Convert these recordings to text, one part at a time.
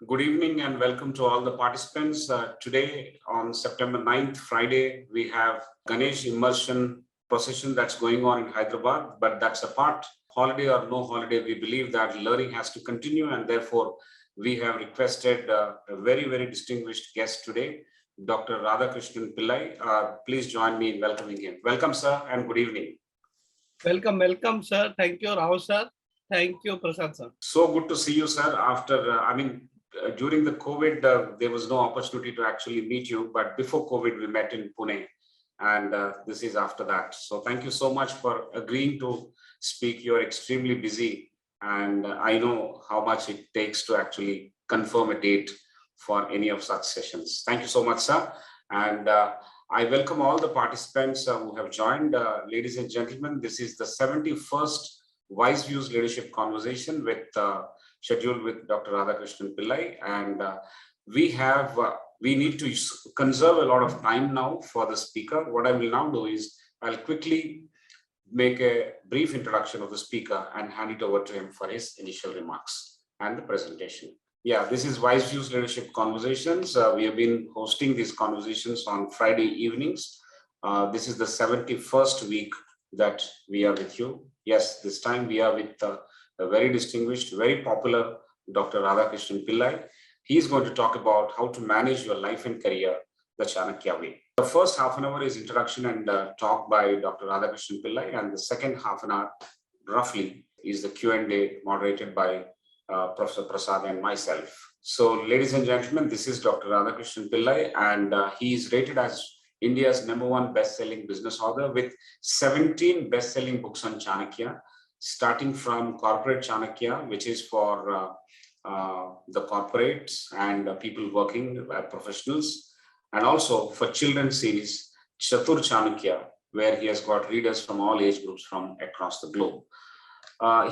Good evening and welcome to all the participants. Today on September 9th, Friday, we have Ganesh immersion procession that's going on in Hyderabad, but that's a part. Holiday or no holiday, we believe that learning has to continue, and therefore we have requested a very distinguished guest today, Dr. Radha Pillai. Please join me in welcoming him. Welcome, sir, and good evening. Welcome, sir. Thank you, Rao, sir. Thank you, Prasad, sir. So good to see you, sir. After, during the COVID, there was no opportunity to actually meet you, but before COVID, we met in Pune, and this is after that. So thank you so much for agreeing to speak. You're extremely busy, and I know how much it takes to actually confirm a date for any of such sessions. Thank you so much, sir. And I welcome all the participants who have joined. Ladies and gentlemen, this is the 71st Wise Views Leadership Conversation scheduled with Dr. Radha Pillai, and we need to conserve a lot of time now for the speaker. What I will now do is I'll quickly make a brief introduction of the speaker and hand it over to him for his initial remarks and the presentation. Yeah, this is Wise Views Leadership Conversations. We have been hosting these conversations on Friday evenings. This is the 71st week that we are with you. Yes, this time we are with a very distinguished, very popular Dr. Radha Pillai. He is going to talk about how to manage your life and career the Chanakya way. The first half an hour is introduction and talk by Dr. Radha Pillai, and the second half an hour, roughly, is the Q&A moderated by Professor Prasad and myself. So, ladies and gentlemen, this is Dr. Radha Pillai, and he is rated as India's #1 best-selling business author with 17 best-selling books on Chanakya, starting from Corporate Chanakya, which is for the corporates and people working professionals, and also for children's series, Chatur Chanakya, where he has got readers from all age groups from across the globe.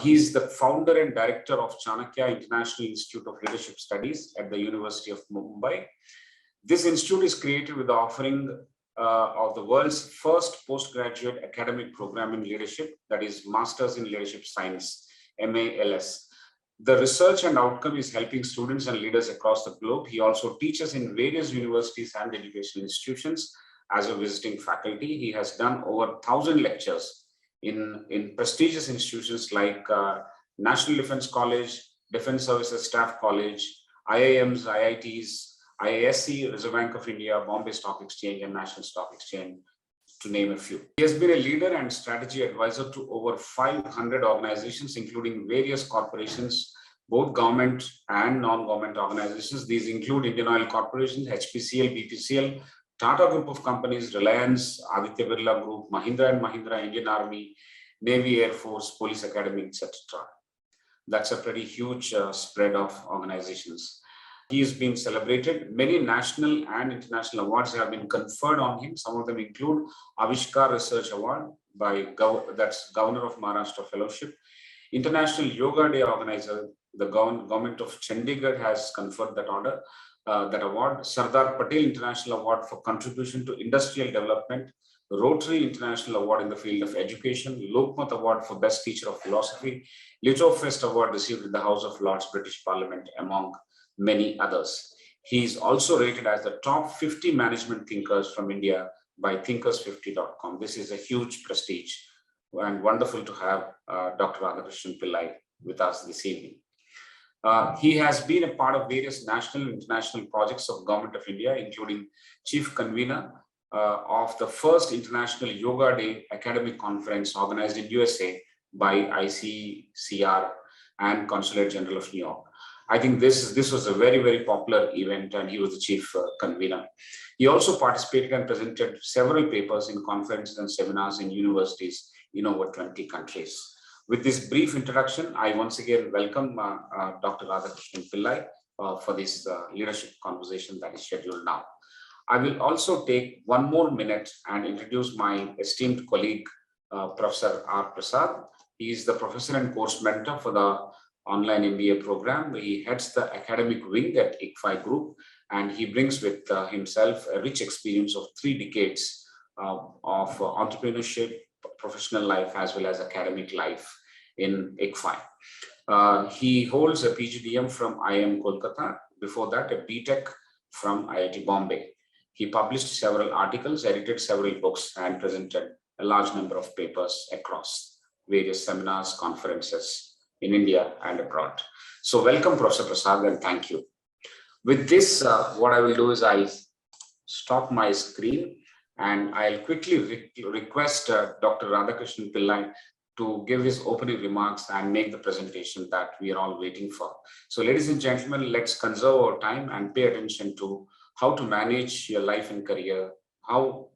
He is the founder and director of Chanakya International Institute of Leadership Studies at the University of Mumbai. This institute is created with the offering of the world's first postgraduate academic program in leadership, that is Masters in Leadership Science, MALS. The research and outcome is helping students and leaders across the globe. He also teaches in various universities and educational institutions as a visiting faculty. He has done over 1,000 lectures in prestigious institutions like National Defense College, Defense Services Staff College, IIMs, IITs, IISc, Reserve Bank of India, Bombay Stock Exchange, and National Stock Exchange, to name a few. He has been a leader and strategy advisor to over 500 organizations, including various corporations, both government and non-government organizations. These include Indian Oil Corporation, HPCL, BPCL, Tata Group of Companies, Reliance, Aditya Birla Group, Mahindra & Mahindra, Indian Army, Navy, Air Force, Police Academy, etc. That's a pretty huge spread of organizations. He has been celebrated. Many national and international awards have been conferred on him. Some of them include Avishkar Research Award by that's Governor of Maharashtra Fellowship. International Yoga Day organizer, the government of Chandigarh has conferred that award. Sardar Patel International Award for contribution to industrial development. Rotary International Award in the field of education. Lokmat Award for Best Teacher of Philosophy. Littofest Award received in the House of Lords, British Parliament, among many others. He is also rated as the top 50 management thinkers from India by thinkers50.com. This is a huge prestige and wonderful to have Dr. Radha Pillai with us this evening. He has been a part of various national and international projects of Government of India, including chief convener of the first International Yoga Day academic conference organized in USA by ICCR and Consulate General of New York. I think this was a very popular event, and he was the chief convener. He also participated and presented several papers in conferences and seminars in universities in over 20 countries. With this brief introduction, I once again welcome Dr. Radha Pillai for this leadership conversation that is scheduled now. I will also take one more minute and introduce my esteemed colleague, Professor R. Prasad. He is the professor and course mentor for the online MBA program. He heads the academic wing at ICFAI Group, and he brings with himself a rich experience of 3 decades of entrepreneurship, professional life, as well as academic life in ICFAI. He holds a PGDM from IIM Kolkata before that, a B.Tech from IIT Bombay. He published several articles, edited several books, and presented a large number of papers across various seminars, conferences in India and abroad. So welcome, Professor Prasad, and thank you. With this, what I will do is I'll stop my screen and I'll quickly request Dr. Radhakrishnan Pillai to give his opening remarks and make the presentation that we are all waiting for. So ladies and gentlemen, let's conserve our time and pay attention to how to manage your life and career, how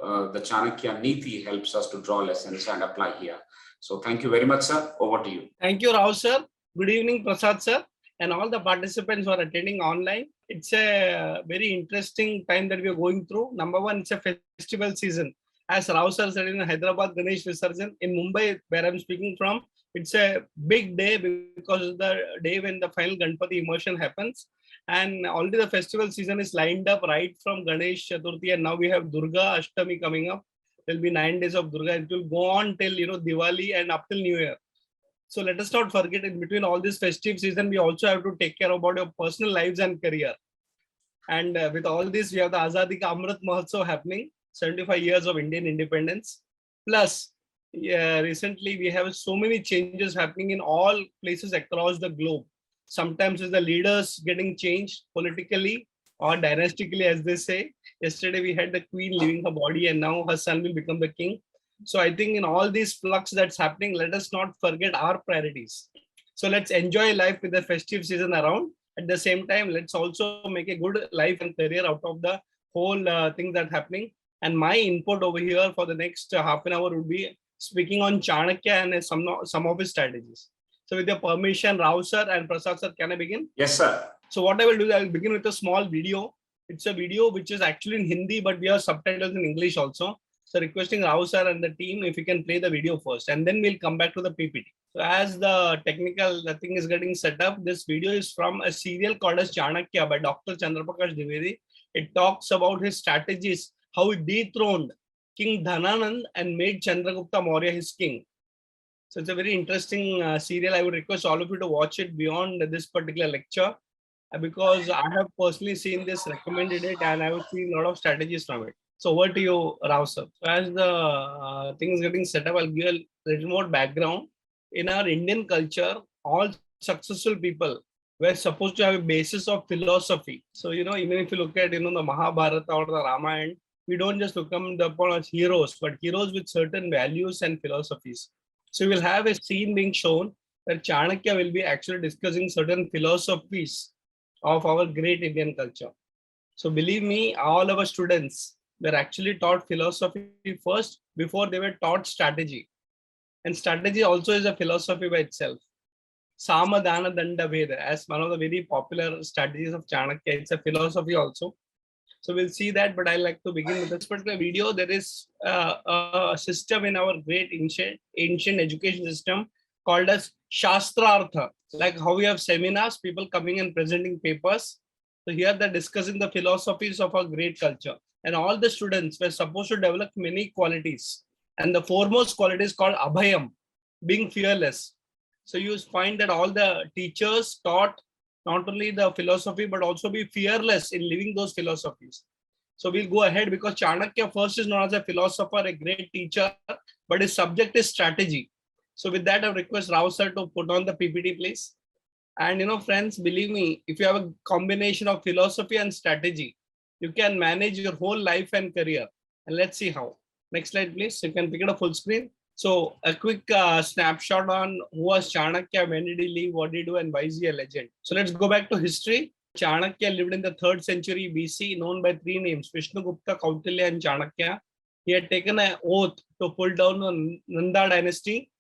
the Chanakya Niti helps us to draw lessons and apply here. So thank you very much, sir. Over to you. Thank you, Rao sir. Good evening, Prasad sir, and all the participants who are attending online. It's a very interesting time that we are going through. Number one, it's a festival season. As Rao sir said, in Hyderabad, Ganesh Visarjan, in Mumbai, where I'm speaking from, it's a big day because of the day when the final Ganpati immersion happens. And already the festival season is lined up right from Ganesh Chaturthi, and now we have Durga Ashtami coming up. There'll be 9 days of Durga. It will go on till Diwali and up till New Year. So let us not forget, in between all this festive season, we also have to take care about your personal lives and career. And with all this, we have the Azadi Ka Amrit Mahotsav happening, 75 years of Indian independence. Plus, recently we have so many changes happening in all places across the globe. Sometimes it's the leaders getting changed politically or dynastically, as they say. Yesterday we had the queen leaving her body and now her son will become the king. So I think in all these flux that's happening, let us not forget our priorities. So let's enjoy life with the festive season around. At the same time, let's also make a good life and career out of the whole thing that's happening. And my input over here for the next half an hour would be speaking on Chanakya and some of his strategies. So with your permission, Rao sir and Prasad sir, can I begin? Yes, sir. So what I will do is I will begin with a small video. It's a video which is actually in Hindi, but we have subtitles in English also. So requesting Rao sir and the team, if you can play the video first, and then we'll come back to the PPT. So as the thing is getting set up, this video is from a serial called as Chanakya by Dr. Chandraprakash Dwivedi. It talks about his strategies, how he dethroned King Dhananand and made Chandragupta Maurya his king. So it's a very interesting serial. I would request all of you to watch it beyond this particular lecture, because I have personally seen this, recommended it, and I have seen a lot of strategies from it. So over to you, Rao sir. So as the thing is getting set up, I'll give a little more background. In our Indian culture, all successful people were supposed to have a basis of philosophy. So, even if you look at, the Mahabharata or the Ramayana, we don't just look them upon as heroes, but heroes with certain values and philosophies. So we'll have a scene being shown that Chanakya will be actually discussing certain philosophies of our great Indian culture. So believe me, all our students were actually taught philosophy first before they were taught strategy. And strategy also is a philosophy by itself. Sama, Dana, Danda, Veda, as one of the very popular strategies of Chanakya, it's a philosophy also. So we'll see that, but I like to begin with this particular video. There is a system in our great ancient education system called as Shastrartha. Like how we have seminars, people coming and presenting papers. So here they're discussing the philosophies of our great culture. And all the students were supposed to develop many qualities. And the foremost quality is called Abhayam, being fearless. So you find that all the teachers taught not only the philosophy, but also be fearless in living those philosophies. So we'll go ahead, because Chanakya first is known as a philosopher, a great teacher, but his subject is strategy. So with that, I request Rao sir to put on the PPT, please. And friends, believe me, if you have a combination of philosophy and strategy, you can manage your whole life and career. And let's see how. Next slide, please. You can pick it up full screen. So a quick snapshot on who was Chanakya, when did he live, what did he do, and why is he a legend. So let's go back to history. Chanakya lived in the 3rd century BC, known by 3 names, Vishnugupta, Kautilya, and Chanakya. He had taken an oath to pull down the Nanda dynasty,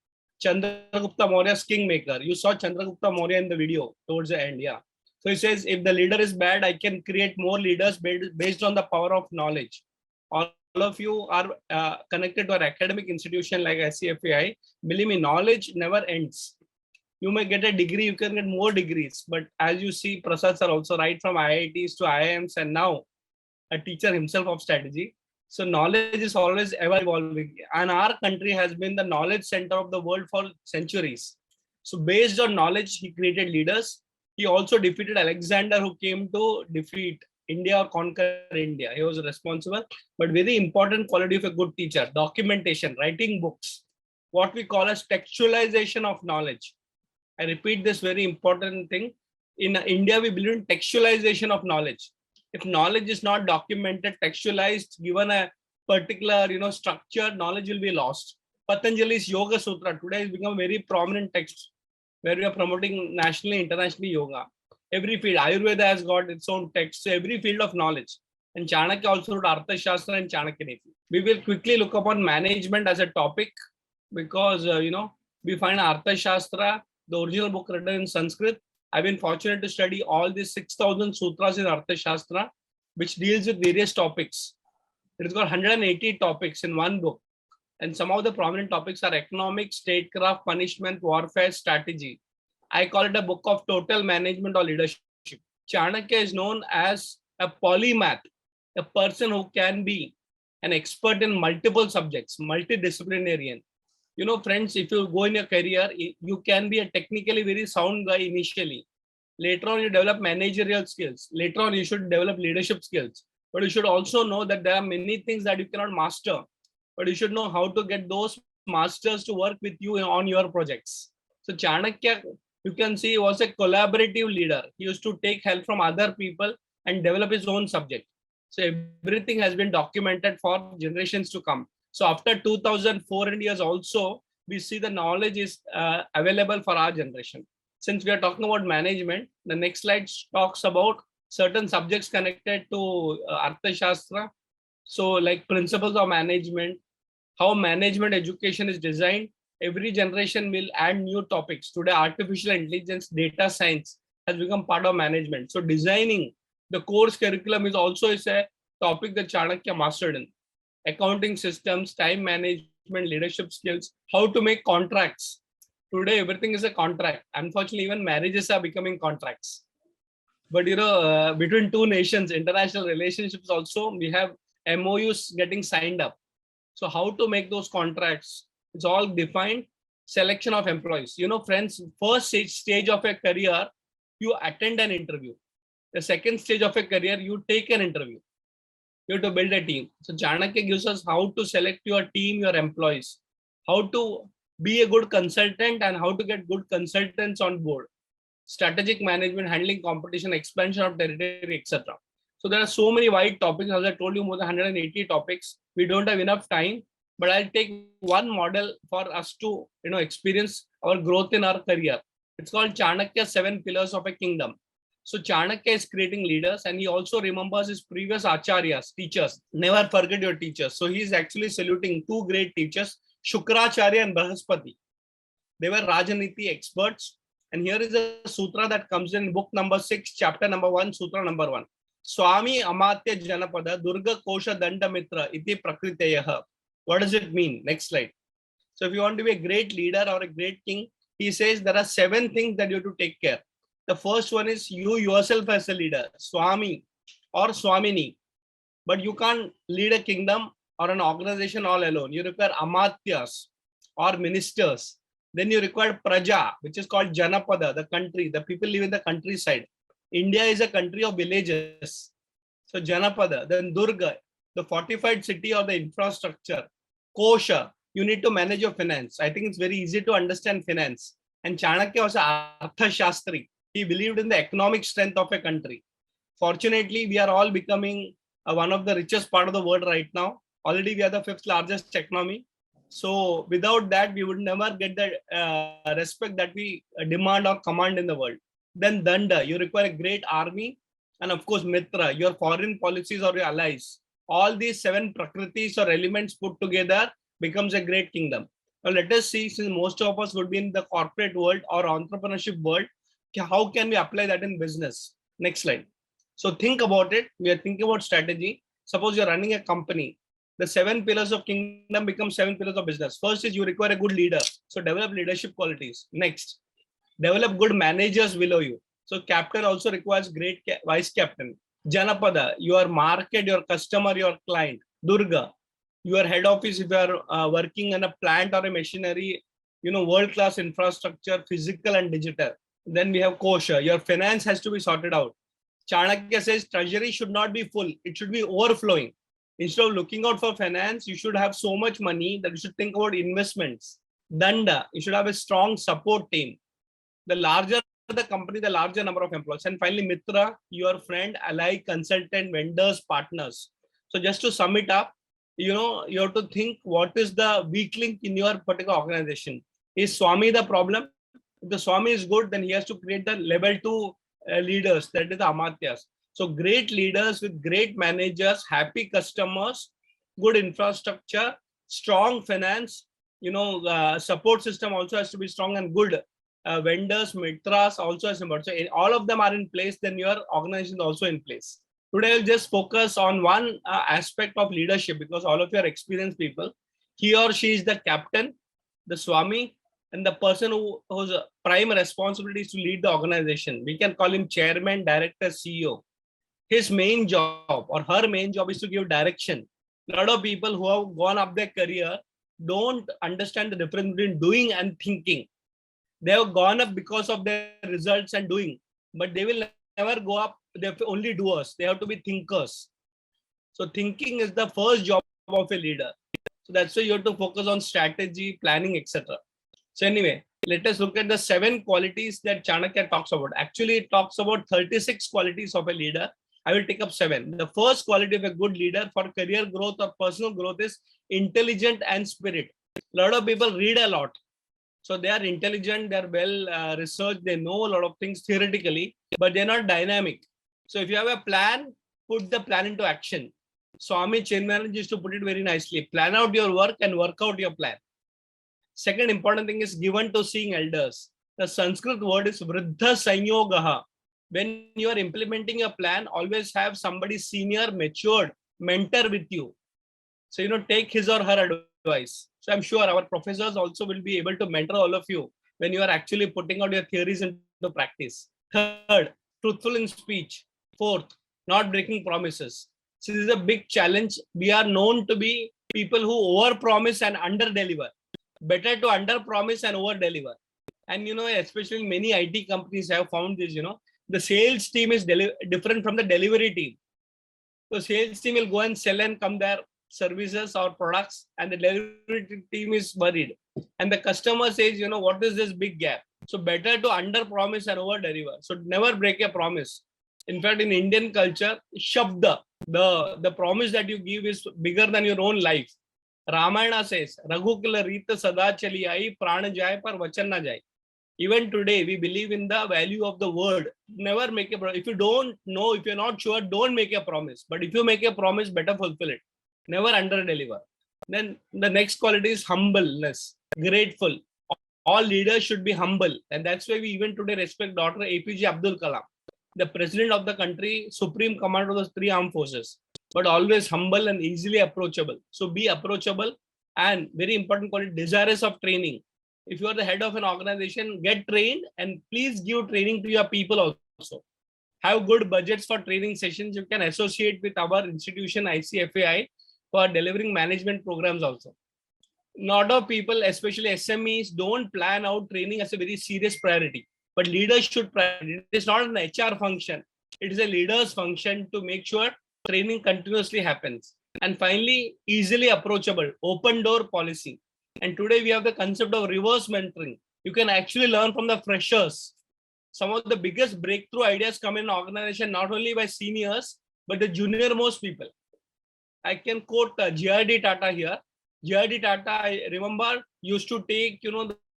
Chandragupta Maurya's kingmaker. You saw Chandragupta Maurya in the video towards the end, yeah. So he says, if the leader is bad, I can create more leaders based on the power of knowledge. All of you are connected to an academic institution like ICFAI. Believe me, knowledge never ends. You may get a degree, you can get more degrees. But as you see, Prasad sir also, right from IITs to IIMs, and now a teacher himself of strategy. So knowledge is always ever evolving. And our country has been the knowledge center of the world for centuries. So based on knowledge, he created leaders. He also defeated Alexander, who came to defeat India or conquer India. He was responsible. But very important quality of a good teacher: documentation, writing books, what we call as textualization of knowledge. I repeat this very important thing. In India, we believe in textualization of knowledge. If knowledge is not documented, textualized, given a particular structure, knowledge will be lost. Patanjali's Yoga Sutra today has become a very prominent text where we are promoting nationally, internationally yoga. Every field, Ayurveda has got its own text. So every field of knowledge. And Chanakya also wrote Artha Shastra and Chanakya Niti. We will quickly look upon management as a topic because we find Artha Shastra, the original book written in Sanskrit. I've been fortunate to study all these 6,000 sutras in Artha Shastra, which deals with various topics. It has got 180 topics in one book. And some of the prominent topics are economics, statecraft, punishment, warfare, strategy. I call it a book of total management or leadership. Chanakya is known as a polymath, a person who can be an expert in multiple subjects, multidisciplinarian. Friends, if you go in your career, you can be a technically very sound guy initially. Later on, you develop managerial skills. Later on, you should develop leadership skills. But you should also know that there are many things that you cannot master. But you should know how to get those masters to work with you on your projects. So Chanakya, you can see, was a collaborative leader. He used to take help from other people and develop his own subject. So everything has been documented for generations to come. So after 2,400 years also, we see the knowledge is available for our generation. Since we are talking about management, the next slide talks about certain subjects connected to Artha Shastra. So like principles of management, how management education is designed. Every generation will add new topics. Today, artificial intelligence, data science has become part of management. So designing the course curriculum is also a topic that Chanakya mastered in. Accounting systems, time management, leadership skills, how to make contracts. Today, everything is a contract. Unfortunately, even marriages are becoming contracts. But between two nations, international relationships also, we have MOUs getting signed up. So how to make those contracts? It's all defined. Selection of employees. Friends, first stage of a career, you attend an interview. The second stage of a career, you take an interview. You have to build a team. So Chanakya gives us how to select your team, your employees, how to be a good consultant and how to get good consultants on board. Strategic management, handling competition, expansion of territory, etc. So there are so many wide topics. As I told you, more than 180 topics. We don't have enough time, but I'll take one model for us to experience our growth in our career. It's called Chanakya 7 Pillars of a Kingdom. So Chanakya is creating leaders and he also remembers his previous acharyas, teachers. Never forget your teachers. So he is actually saluting two great teachers, Shukracharya and Brahaspati. They were Rajaniti experts. And here is a sutra that comes in book number 6, chapter number 1, sutra number 1. Swami Amatya Janapada Durga Kosha Danda Mitra Iti Prakriteyaha. What does it mean? Next slide. So if you want to be a great leader or a great king, he says there are 7 things that you have to take care. The first one is you yourself as a leader, Swami or Swamini. But you can't lead a kingdom or an organization all alone. You require Amatyas or ministers. Then you require Praja, which is called Janapada, the country. The people live in the countryside. India is a country of villages. So Janapada, then Durga, the fortified city or the infrastructure. Kosha, you need to manage your finance. I think it's very easy to understand finance. And Chanakya was an Artha Shastri. He believed in the economic strength of a country. Fortunately, we are all becoming one of the richest part of the world right now. Already we are the 5th largest economy. So without that, we would never get the respect that we demand or command in the world. Then Danda, you require a great army. And of course, Mitra, your foreign policies or your allies. All these 7 prakritis or elements put together becomes a great kingdom. Now let us see, since most of us would be in the corporate world or entrepreneurship world, how can we apply that in business? Next slide. So think about it. We are thinking about strategy. Suppose you're running a company. The 7 pillars of kingdom become 7 pillars of business. First is you require a good leader. So develop leadership qualities. Next, develop good managers below you. So captain also requires great vice captain. Janapada, your market, your customer, your client. Durga, your head office if you are working in a plant or a machinery, world-class infrastructure, physical and digital. Then we have kosher. Your finance has to be sorted out. Chanakya says treasury should not be full. It should be overflowing. Instead of looking out for finance, you should have so much money that you should think about investments. Danda, you should have a strong support team. The larger the company, the larger number of employees. And finally, Mitra, your friend, ally, consultant, vendors, partners. So just to sum it up, you have to think what is the weak link in your particular organization. Is Swami the problem? If the Swami is good, then he has to create the level 2 leaders, that is the Amatyas. So great leaders with great managers, happy customers, good infrastructure, strong finance, support system also has to be strong, and good vendors, mitras also as important. So all of them are in place, then your organization is also in place. Today I'll just focus on one aspect of leadership, because all of you are experienced people. He or she is the captain, the Swami, and the person whose prime responsibility is to lead the organization. We can call him chairman, director, CEO. His main job or her main job is to give direction. A lot of people who have gone up their career don't understand the difference between doing and thinking. They have gone up because of their results and doing, but they will never go up. They're only doers. They have to be thinkers. So thinking is the first job of a leader. So that's why you have to focus on strategy, planning, etc. So anyway, let us look at the 7 qualities that Chanakya talks about. Actually, it talks about 36 qualities of a leader. I will take up 7. The first quality of a good leader for career growth or personal growth is intelligent and spirit. A lot of people read a lot. So they are intelligent, they are well researched, they know a lot of things theoretically, but they're not dynamic. So if you have a plan, put the plan into action. Swami Chinmayanand used to put it very nicely. Plan out your work and work out your plan. Second important thing is given to seeing elders. The Sanskrit word is Vriddha Sanyogaha. When you are implementing a plan, always have somebody senior, matured, mentor with you. So, take his or her advice. So I'm sure our professors also will be able to mentor all of you when you are actually putting out your theories into practice. Third, truthful in speech. Fourth, not breaking promises. So this is a big challenge. We are known to be people who over-promise and under-deliver. Better to under-promise and over-deliver. And, especially many IT companies have found this, the sales team is different from the delivery team. So sales team will go and sell and come there services or products, and the delivery team is worried. And the customer says, what is this big gap? So better to under promise and over deliver. So never break a promise. In fact, in Indian culture, shabda, the promise that you give is bigger than your own life. Ramayana says, Raghu kila Rita sada chali aayi, prana jai par vachan na jai. Even today, we believe in the value of the word. Never make a promise. If you don't know, if you're not sure, don't make a promise. But if you make a promise, better fulfill it. Never under deliver. Then the next quality is humbleness, grateful. All leaders should be humble. And that's why we even today respect Dr. APJ Abdul Kalam, the president of the country, supreme commander of the 3 armed forces, but always humble and easily approachable. So be approachable, and very important quality, desirous of training. If you are the head of an organization, get trained, and please give training to your people also. Have good budgets for training sessions. You can associate with our institution ICFAI for delivering management programs also. A lot of people, especially SMEs, don't plan out training as a very serious priority. But leaders should prioritize. It is not an HR function. It is a leader's function to make sure training continuously happens. And finally, easily approachable, open door policy. And today we have the concept of reverse mentoring. You can actually learn from the freshers. Some of the biggest breakthrough ideas come in an organization, not only by seniors, but the junior most people. I can quote J.R.D. Tata here. J.R.D. Tata, I remember, used to take,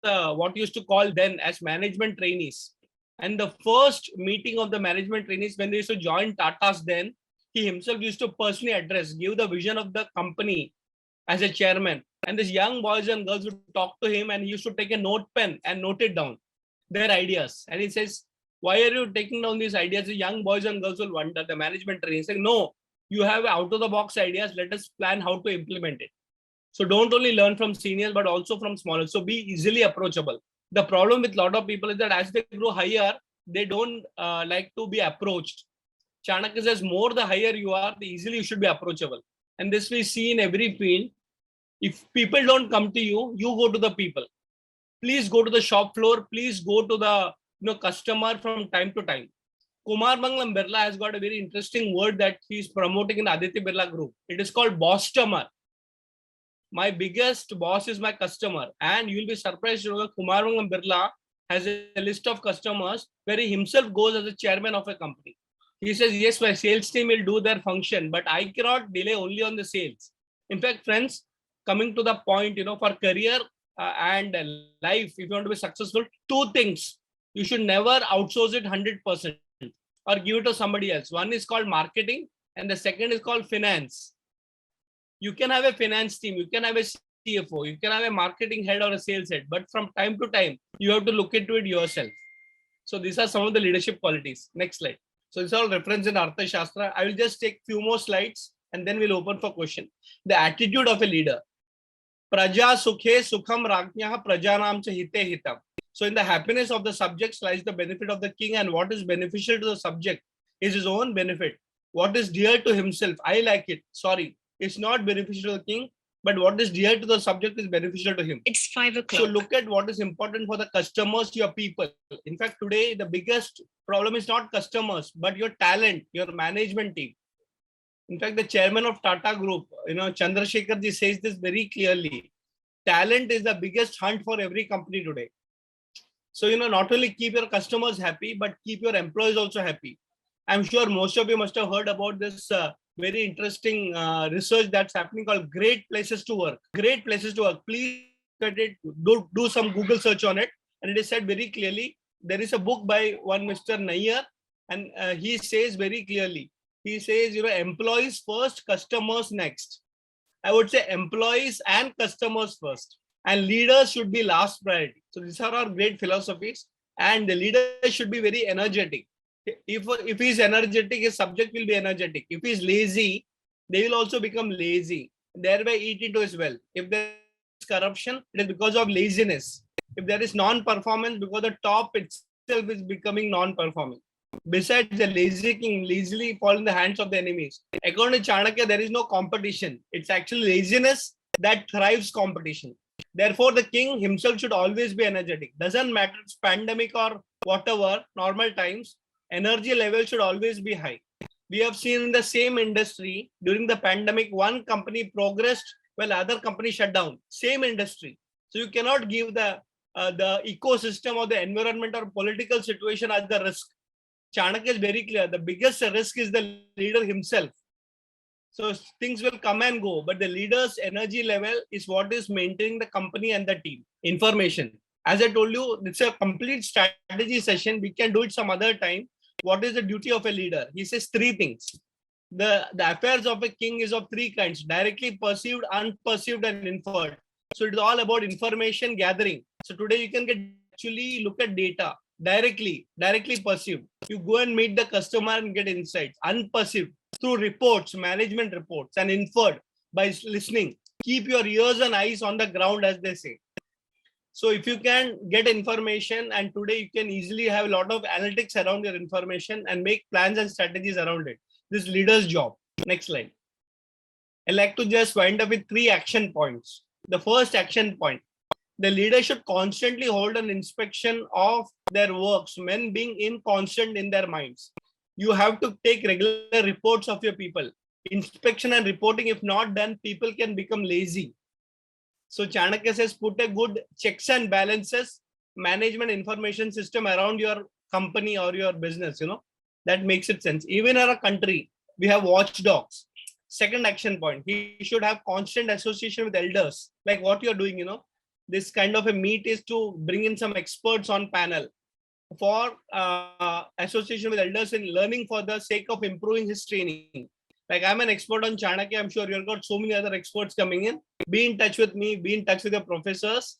what used to call then as management trainees. And the first meeting of the management trainees, when they used to join Tata's then, he himself used to personally address, give the vision of the company as a chairman. And these young boys and girls would talk to him, and he used to take a note pen and note it down, their ideas. And he says, why are you taking down these ideas? The young boys and girls will wonder, the management training saying, no, you have out of the box ideas. Let us plan how to implement it. So don't only learn from seniors, but also from smaller. So be easily approachable. The problem with a lot of people is that as they grow higher, they don't like to be approached. Chanakya says, more the higher you are, the easily you should be approachable. And this we see in every field. If people don't come to you, you go to the people. Please go to the shop floor. Please go to customer from time to time. Kumar Mangalam Birla has got a very interesting word that he's promoting in Aditya Birla Group. It is called bostomer. My biggest boss is my customer, and you'll be surprised to know that Kumar Mangalam Birla has a list of customers where he himself goes as a chairman of a company. He says, yes, my sales team will do their function, but I cannot delay only on the sales. In fact, friends, coming to the point, for career and life, if you want to be successful, two things. You should never outsource it 100% or give it to somebody else. One is called marketing and the second is called finance. You can have a finance team, you can have a CFO, you can have a marketing head or a sales head, but from time to time, you have to look into it yourself. So these are some of the leadership qualities. Next slide. So it's all reference in Artha Shastra. I will just take few more slides and then we'll open for question. The attitude of a leader. Praja sukhe sukham rajnyaha prajanam cha hite hitam. So in the happiness of the subjects lies the benefit of the king, and what is beneficial to the subject is his own benefit. What is dear to himself, I like it. Sorry, it's not beneficial to the king, but what is dear to the subject is beneficial to him. It's 5 o'clock. So look at what is important for the customers, your people. In fact, today, the biggest problem is not customers, but your talent, your management team. In fact, the chairman of Tata Group, Chandrasekhar ji says this very clearly. Talent is the biggest hunt for every company today. So, not only keep your customers happy, but keep your employees also happy. I'm sure most of you must have heard about this very interesting research that's happening called Great Places to Work. Great Places to Work. Please look at it, do some Google search on it. And it is said very clearly. There is a book by one Mr. Nayyar, and he says very clearly, he says, employees first, customers next. I would say employees and customers first, and leaders should be last priority. So these are our great philosophies, and the leader should be very energetic. If he's energetic, his subject will be energetic. If he's lazy, they will also become lazy, thereby eat into his wealth. If there is corruption, it is because of laziness. If there is non-performance, because the top itself is becoming non-performing. Besides, the lazy king lazily fall in the hands of the enemies. According to Chanakya, there is no competition. It's actually laziness that thrives competition. Therefore, the king himself should always be energetic. Doesn't matter if it's pandemic or whatever, normal times, energy level should always be high. We have seen in the same industry during the pandemic, one company progressed while other company shut down. Same industry. So you cannot give the ecosystem or the environment or political situation as the risk. Chanakya is very clear. The biggest risk is the leader himself. So things will come and go, but the leader's energy level is what is maintaining the company and the team. Information. As I told you, it's a complete strategy session. We can do it some other time. What is the duty of a leader? He says 3 things. The affairs of a king is of 3 kinds: directly perceived, unperceived, and inferred. So it's all about information gathering. So today you can actually look at data directly perceived. You go and meet the customer and get insights. Unperceived through reports, management reports, and inferred by listening. Keep your ears and eyes on the ground, as they say. So if you can get information, and today you can easily have a lot of analytics around your information and make plans and strategies around it. This leader's job. Next slide. I'd like to just wind up with 3 action points. The first action point: the leader should constantly hold an inspection of their works, men being inconstant in their minds. You have to take regular reports of your people. Inspection and reporting, if not done, people can become lazy. So Chanakya says, put a good checks and balances, management information system around your company or your business, that makes it sense. Even in our country, we have watchdogs. Second action point, he should have constant association with elders, like what you're doing, This kind of a meet is to bring in some experts on panel for association with elders and learning for the sake of improving his training. Like I'm an expert on Chanakya. I'm sure you've got so many other experts coming in. Be in touch with me, be in touch with your professors,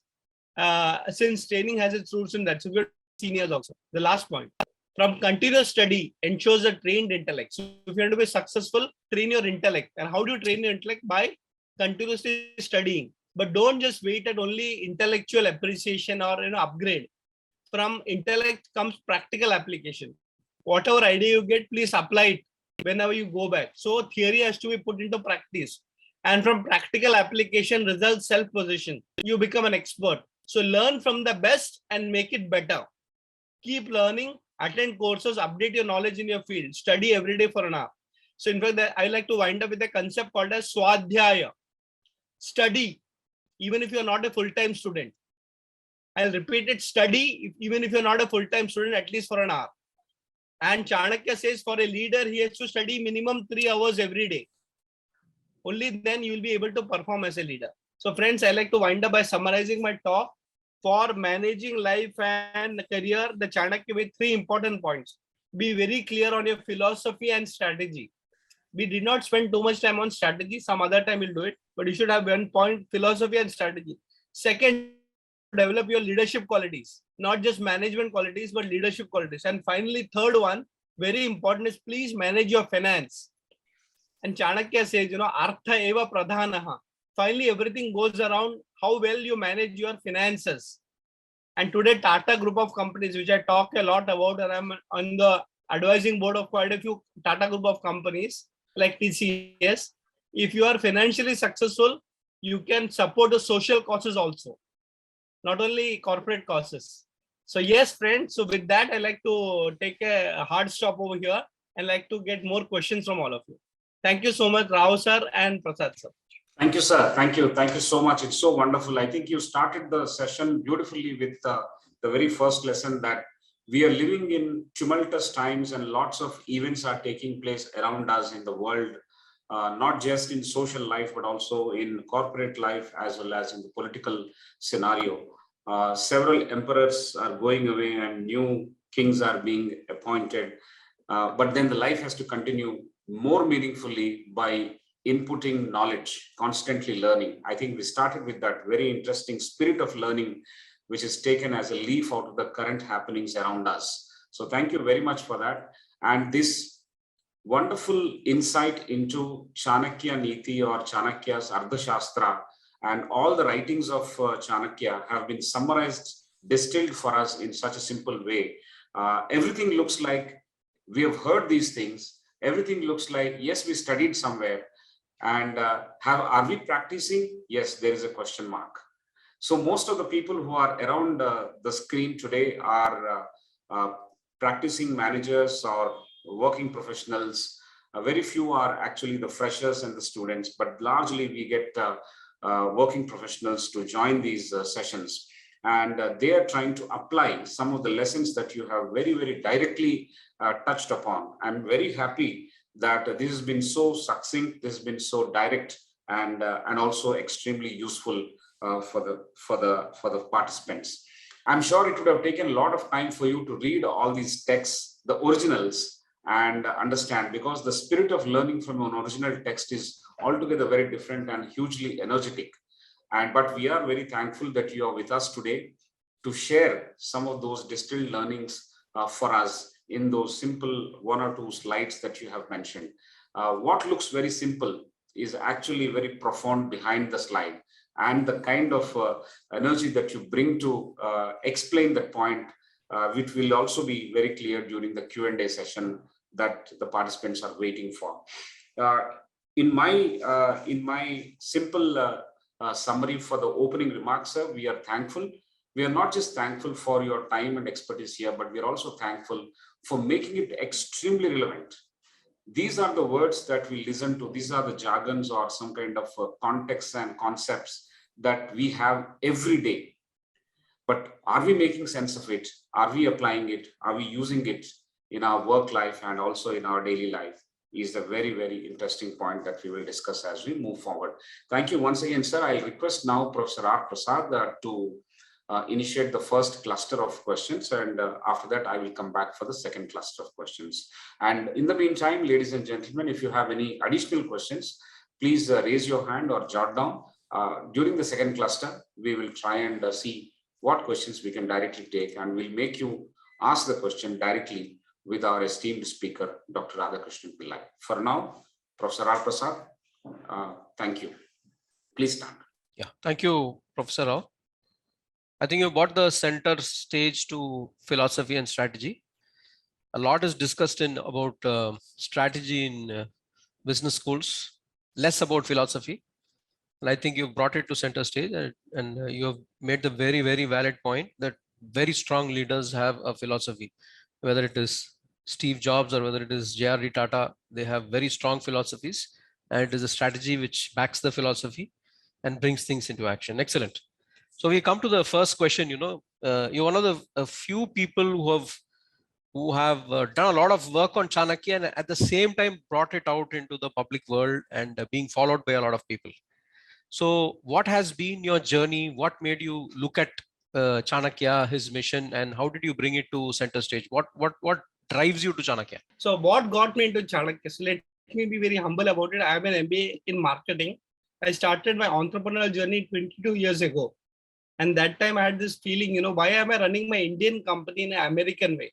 since training has its roots in that. So we're seniors also. The last point, from continuous study ensures a trained intellect. So if you want to be successful, train your intellect. And how do you train your intellect? By continuously studying. But don't just wait at only intellectual appreciation or upgrade. From intellect comes practical application. Whatever idea you get, please apply it whenever you go back. So theory has to be put into practice. And from practical application results self-possession. You become an expert. So learn from the best and make it better. Keep learning, attend courses, update your knowledge in your field, study every day for an hour. So in fact, I like to wind up with a concept called as Swadhyaya. Study, even if you're not a full-time student. I'll repeat it, study, even if you're not a full-time student, at least for an hour. And Chanakya says for a leader, he has to study minimum 3 hours every day. Only then you will be able to perform as a leader. So friends, I like to wind up by summarizing my talk. For managing life and career, the Chanakya made 3 important points. Be very clear on your philosophy and strategy. We did not spend too much time on strategy. Some other time we'll do it, but you should have one point, philosophy and strategy. Second, develop your leadership qualities, not just management qualities, but leadership qualities. And finally, third one, very important, is please manage your finance. And Chanakya says, artha eva pradhanaha. Finally, everything goes around how well you manage your finances. And today, Tata Group of companies, which I talk a lot about, and I'm on the advising board of quite a few Tata Group of companies like TCS. If you are financially successful, you can support the social causes also, not only corporate causes. So yes, friends. So with that, I like to take a hard stop over here and like to get more questions from all of you. Thank you so much, Rao sir and Prasad sir. Thank you, sir. Thank you. Thank you so much. It's so wonderful. I think you started the session beautifully with the very first lesson that we are living in tumultuous times and lots of events are taking place around us in the world, not just in social life, but also in corporate life as well as in the political scenario. Several emperors are going away and new kings are being appointed. But then the life has to continue more meaningfully by inputting knowledge, constantly learning. I think we started with that very interesting spirit of learning, which is taken as a leaf out of the current happenings around us. So thank you very much for that. And this wonderful insight into Chanakya Niti or Chanakya's Ardhashastra and all the writings of Chanakya have been summarized, distilled for us in such a simple way. Everything looks like we have heard these things. Everything looks like, yes, we studied somewhere. And are we practicing? Yes, there is a question mark. So most of the people who are around the screen today are practicing managers or working professionals. Very few are actually the freshers and the students, but largely we get working professionals to join these sessions. And they are trying to apply some of the lessons that you have very, very directly touched upon. I'm very happy that this has been so succinct, this has been so direct, and also extremely useful for the participants. I'm sure it would have taken a lot of time for you to read all these texts, the originals, and understand, because the spirit of learning from an original text is altogether very different and hugely energetic. But we are very thankful that you are with us today to share some of those distilled learnings for us in those simple 1 or 2 slides that you have mentioned. What looks very simple is actually very profound behind the slide, and the kind of energy that you bring to explain that point, which will also be very clear during the Q&A session that the participants are waiting for. In my simple summary for the opening remarks, sir, we are thankful. We are not just thankful for your time and expertise here, but we are also thankful for making it extremely relevant. These are the words that we listen to. These are the jargons or some kind of contexts and concepts that we have every day. But are we making sense of it? Are we applying it? Are we using it in our work life and also in our daily life? Is a very, very interesting point that we will discuss as we move forward. Thank you once again, sir. I'll request now Professor R. Prasad to initiate the first cluster of questions, and after that I will come back for the second cluster of questions. And in the meantime, ladies and gentlemen, if you have any additional questions, please raise your hand or jot down. During the second cluster, we will try and see what questions we can directly take, and we'll make you ask the question directly with our esteemed speaker, Dr. Radha Pillai. For now, Professor R. Prasad, thank you. Please start. Yeah, thank you, Professor Rao. I think you brought the center stage to philosophy and strategy. A lot is discussed about strategy in business schools, less about philosophy. And I think you brought it to center stage, and you have made the very, very valid point that very strong leaders have a philosophy, whether it is Steve Jobs or whether it is J.R.D. Tata. They have very strong philosophies, and it is a strategy which backs the philosophy and brings things into action. Excellent. So we come to the first question. You're one of the a few people who have done a lot of work on Chanakya and at the same time brought it out into the public world and being followed by a lot of people. So what has been your journey? What made you look at Chanakya, his mission, and how did you bring it to center stage? What drives you to Chanakya? So what got me into Chanakya? So let me be very humble about it. I have an MBA in marketing. I started my entrepreneurial journey 22 years ago. And that time I had this feeling, why am I running my Indian company in an American way?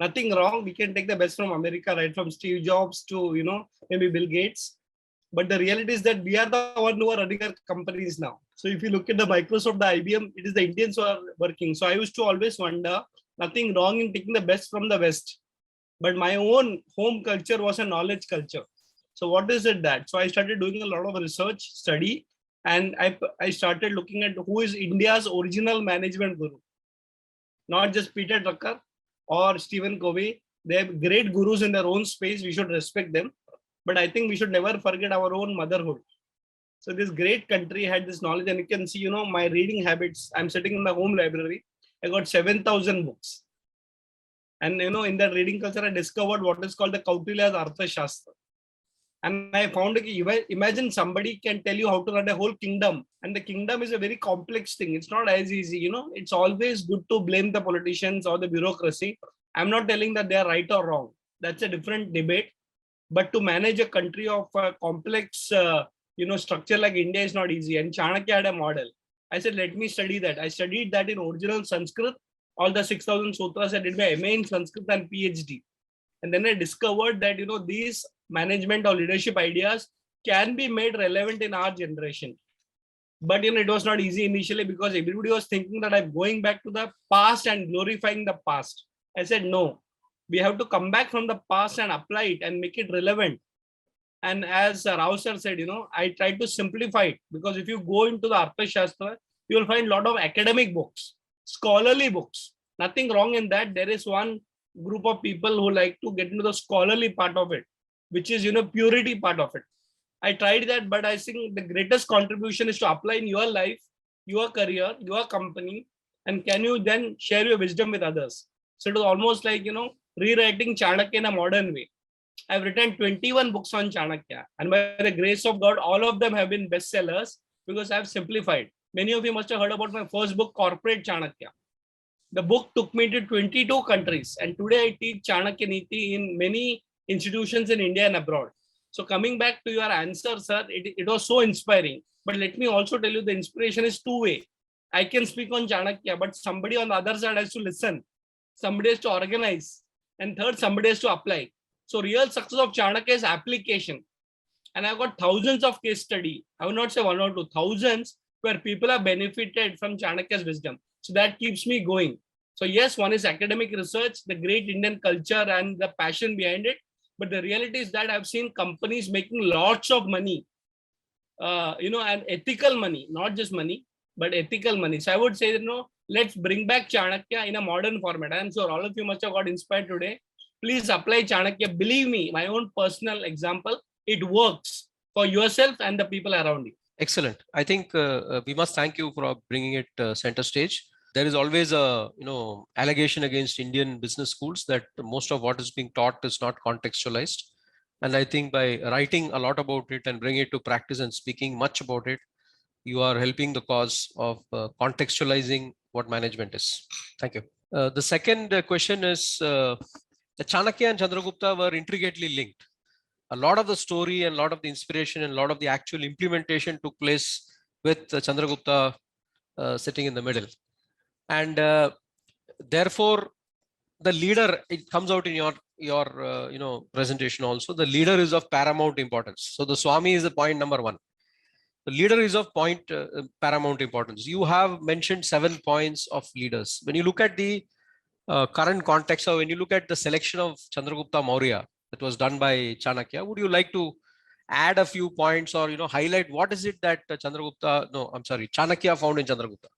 Nothing wrong. We can take the best from America, right? From Steve Jobs to, maybe Bill Gates. But the reality is that we are the one who are running our companies now. So if you look at the Microsoft, the IBM, it is the Indians who are working. So I used to always wonder, nothing wrong in taking the best from the West. But my own home culture was a knowledge culture. So what is it that? So I started doing a lot of research, study, and I started looking at who is India's original management guru. Not just Peter Drucker or Stephen Covey. They have great gurus in their own space. We should respect them. But I think we should never forget our own motherhood. So this great country had this knowledge, and you can see, my reading habits. I'm sitting in my home library. I got 7,000 books. And, in that reading culture, I discovered what is called the Kautilya's Arthashastra. And I found, imagine somebody can tell you how to run a whole kingdom. And the kingdom is a very complex thing. It's not as easy, It's always good to blame the politicians or the bureaucracy. I'm not telling that they are right or wrong. That's a different debate. But to manage a country of a complex, structure like India is not easy. And Chanakya had a model. I said, let me study that. I studied that in original Sanskrit. All the 6,000 sutras. I did my MA in Sanskrit and PhD. And then I discovered that, these management or leadership ideas can be made relevant in our generation. But, it was not easy initially because everybody was thinking that I'm going back to the past and glorifying the past. I said, no, we have to come back from the past and apply it and make it relevant. And as Rao sir said, I tried to simplify it because if you go into the Arthashastra, you will find a lot of academic books, scholarly books. Nothing wrong in that. There is one group of people who like to get into the scholarly part of it, which is, purity part of it. I tried that, but I think the greatest contribution is to apply in your life, your career, your company, and can you then share your wisdom with others? So it was almost like, rewriting Chanakya in a modern way. I've written 21 books on Chanakya, and by the grace of God, all of them have been bestsellers because I've simplified. Many of you must have heard about my first book, Corporate Chanakya. The book took me to 22 countries, and today I teach Chanakya Niti in many institutions in India and abroad. So coming back to your answer, sir, it was so inspiring. But let me also tell you, the inspiration is two-way. I can speak on Chanakya, but somebody on the other side has to listen. Somebody has to organize. And third, somebody has to apply. So real success of Chanakya is application. And I've got thousands of case study. I will not say one or two, thousands where people have benefited from Chanakya's wisdom. So that keeps me going. So yes, one is academic research, the great Indian culture and the passion behind it. But the reality is that I've seen companies making lots of money, and ethical money, not just money, but ethical money. So I would say, let's bring back Chanakya in a modern format. I'm sure all of you must have got inspired today. Please apply Chanakya. Believe me, my own personal example, it works for yourself and the people around you. Excellent. I think we must thank you for bringing it center stage. There is always a allegation against Indian business schools that most of what is being taught is not contextualized. And I think by writing a lot about it and bringing it to practice and speaking much about it, you are helping the cause of contextualizing what management is. Thank you. The second question is, the Chanakya and Chandragupta were intricately linked. A lot of the story and a lot of the inspiration and a lot of the actual implementation took place with Chandragupta sitting in the middle. And therefore, the leader, it comes out in your presentation also, the leader is of paramount importance. So the Swami is the point number one. The leader is of paramount importance. You have mentioned 7 points of leaders. When you look at the current context, or when you look at the selection of Chandragupta Maurya that was done by Chanakya, would you like to add a few points or highlight what is it that Chanakya found in Chandragupta?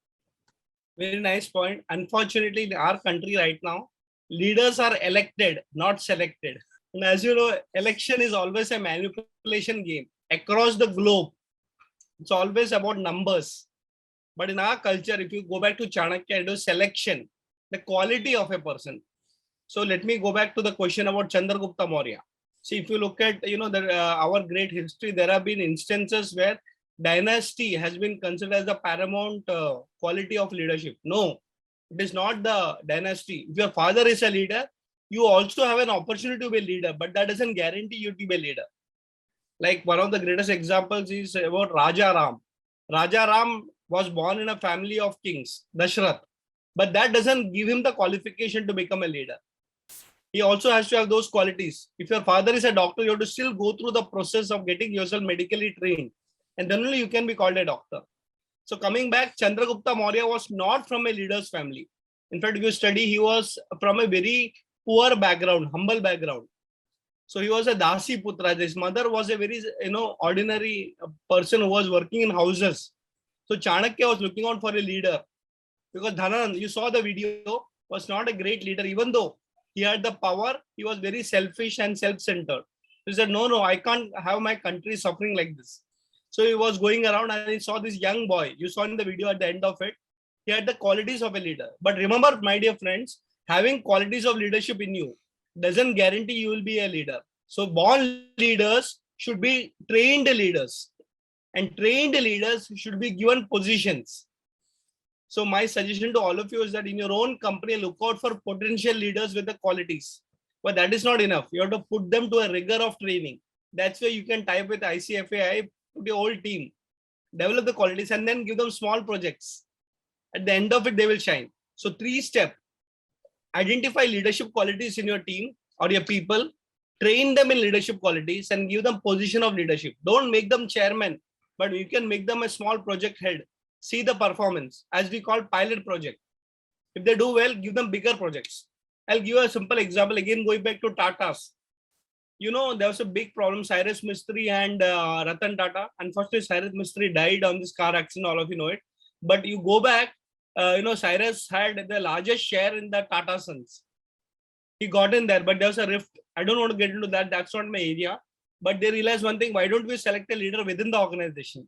Very nice point. Unfortunately, in our country right now, leaders are elected, not selected. And as you know, election is always a manipulation game across the globe. It's always about numbers. But in our culture, if you go back to Chanakya, it was selection, the quality of a person. So let me go back to the question about Chandragupta Maurya. See, if you look at our great history, there have been instances where dynasty has been considered as the paramount quality of leadership. No, it is not the dynasty. If your father is a leader, you also have an opportunity to be a leader, but that doesn't guarantee you to be a leader. Like one of the greatest examples is about Raja Ram. Raja Ram was born in a family of kings, Dashrath, but that doesn't give him the qualification to become a leader. He also has to have those qualities. If your father is a doctor, you have to still go through the process of getting yourself medically trained, and then only you can be called a doctor. So coming back, Chandragupta Maurya was not from a leader's family. In fact, if you study, he was from a very poor background, humble background. So he was a Dasi Putra. His mother was a very, ordinary person who was working in houses. So Chanakya was looking out for a leader because Dhananand, you saw the video, was not a great leader. Even though he had the power, he was very selfish and self-centered. He said, no, I can't have my country suffering like this. So he was going around and he saw this young boy. You saw in the video at the end of it, he had the qualities of a leader. But remember, my dear friends, having qualities of leadership in you doesn't guarantee you will be a leader. So born leaders should be trained leaders, and trained leaders should be given positions. So my suggestion to all of you is that in your own company, look out for potential leaders with the qualities. But that is not enough. You have to put them to a rigor of training. That's where you can type with ICFAI, put your whole team, develop the qualities, and then give them small projects. At the end of it, they will shine. So 3-step. Identify leadership qualities in your team or your people, train them in leadership qualities and give them position of leadership. Don't make them chairman, but you can make them a small project head. See the performance, as we call pilot project. If they do well, give them bigger projects. I'll give you a simple example. Again, going back to Tata's. There was a big problem. Cyrus Mistry and Ratan Tata. Unfortunately, Cyrus Mistry died on this car accident. All of you know it. But you go back, Cyrus had the largest share in the Tata Sons. He got in there, but there was a rift. I don't want to get into that. That's not my area. But they realized one thing: why don't we select a leader within the organization?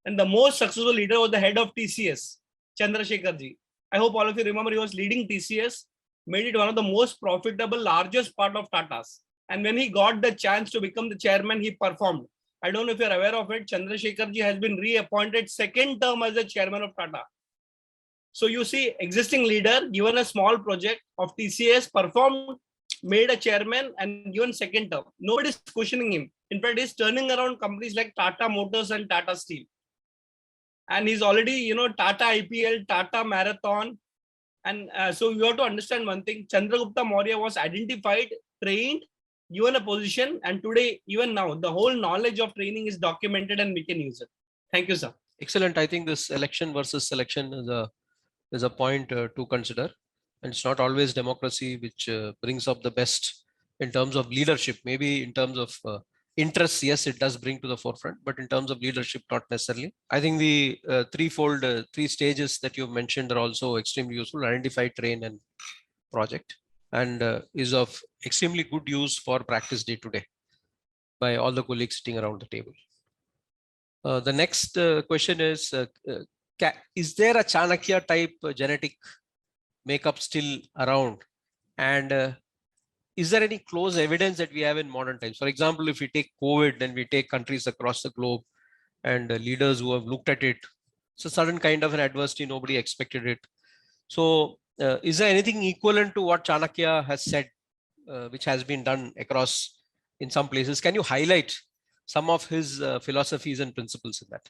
And the most successful leader was the head of TCS, Chandrasekhar ji. I hope all of you remember he was leading TCS, made it one of the most profitable, largest part of Tata's. And when he got the chance to become the chairman, he performed. I don't know if you're aware of it. Chandrasekhar ji has been reappointed second term as the chairman of Tata. So you see, existing leader given a small project of TCS, performed, made a chairman and given second term. Nobody is questioning him. In fact, he's turning around companies like Tata Motors and Tata Steel. And he's already, Tata IPL, Tata Marathon. And so you have to understand one thing. Chandragupta Maurya was identified, trained, given a position. And today, even now, the whole knowledge of training is documented and we can use it. Thank you, sir. Excellent. I think this election versus selection is a point to consider. And it's not always democracy which brings up the best in terms of leadership. Maybe in terms of interests, yes, it does bring to the forefront, but in terms of leadership, not necessarily. I think the three stages that you've mentioned are also extremely useful: identify, train, and project, and is of extremely good use for practice day to day by all the colleagues sitting around the table. The next question is there a Chanakya type genetic makeup still around? And is there any close evidence that we have in modern times? For example, if we take COVID, then we take countries across the globe and leaders who have looked at it. It's a sudden kind of an adversity, nobody expected it. So is there anything equivalent to what Chanakya has said, which has been done across in some places? Can you highlight some of his philosophies and principles in that?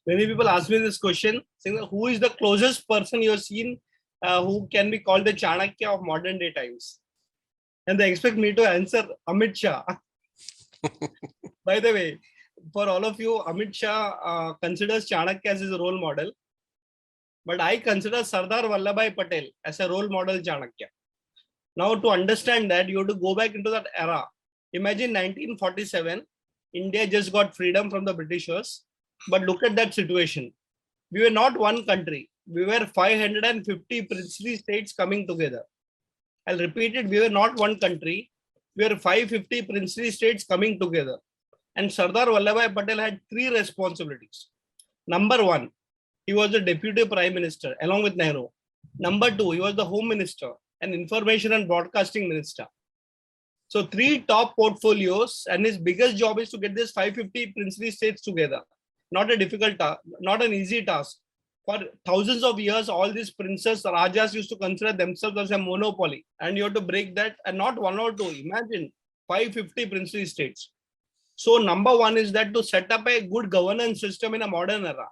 Many people ask me this question, saying, who is the closest person you have seen who can be called the Chanakya of modern day times? And they expect me to answer Amit Shah. By the way, for all of you, Amit Shah considers Chanakya as his role model. But I consider Sardar Vallabhbhai Patel as a role model Chanakya. Now, to understand that, you have to go back into that era. Imagine 1947, India just got freedom from the Britishers. But look at that situation. We were not one country. we were 550 princely states coming together. I'll repeat it. We were not one country. We were 550 princely states coming together. And Sardar Vallabhbhai Patel had three responsibilities. Number one, he was the deputy prime minister along with Nehru. Number two, he was the home minister and information and broadcasting minister. So three top portfolios, and his biggest job is to get this 550 princely states together. Not a difficult task, not an easy task. For thousands of years, all these princes, rajas used to consider themselves as a monopoly, and you have to break that, and not one or two. Imagine 550 princely states. So number one is that to set up a good governance system in a modern era.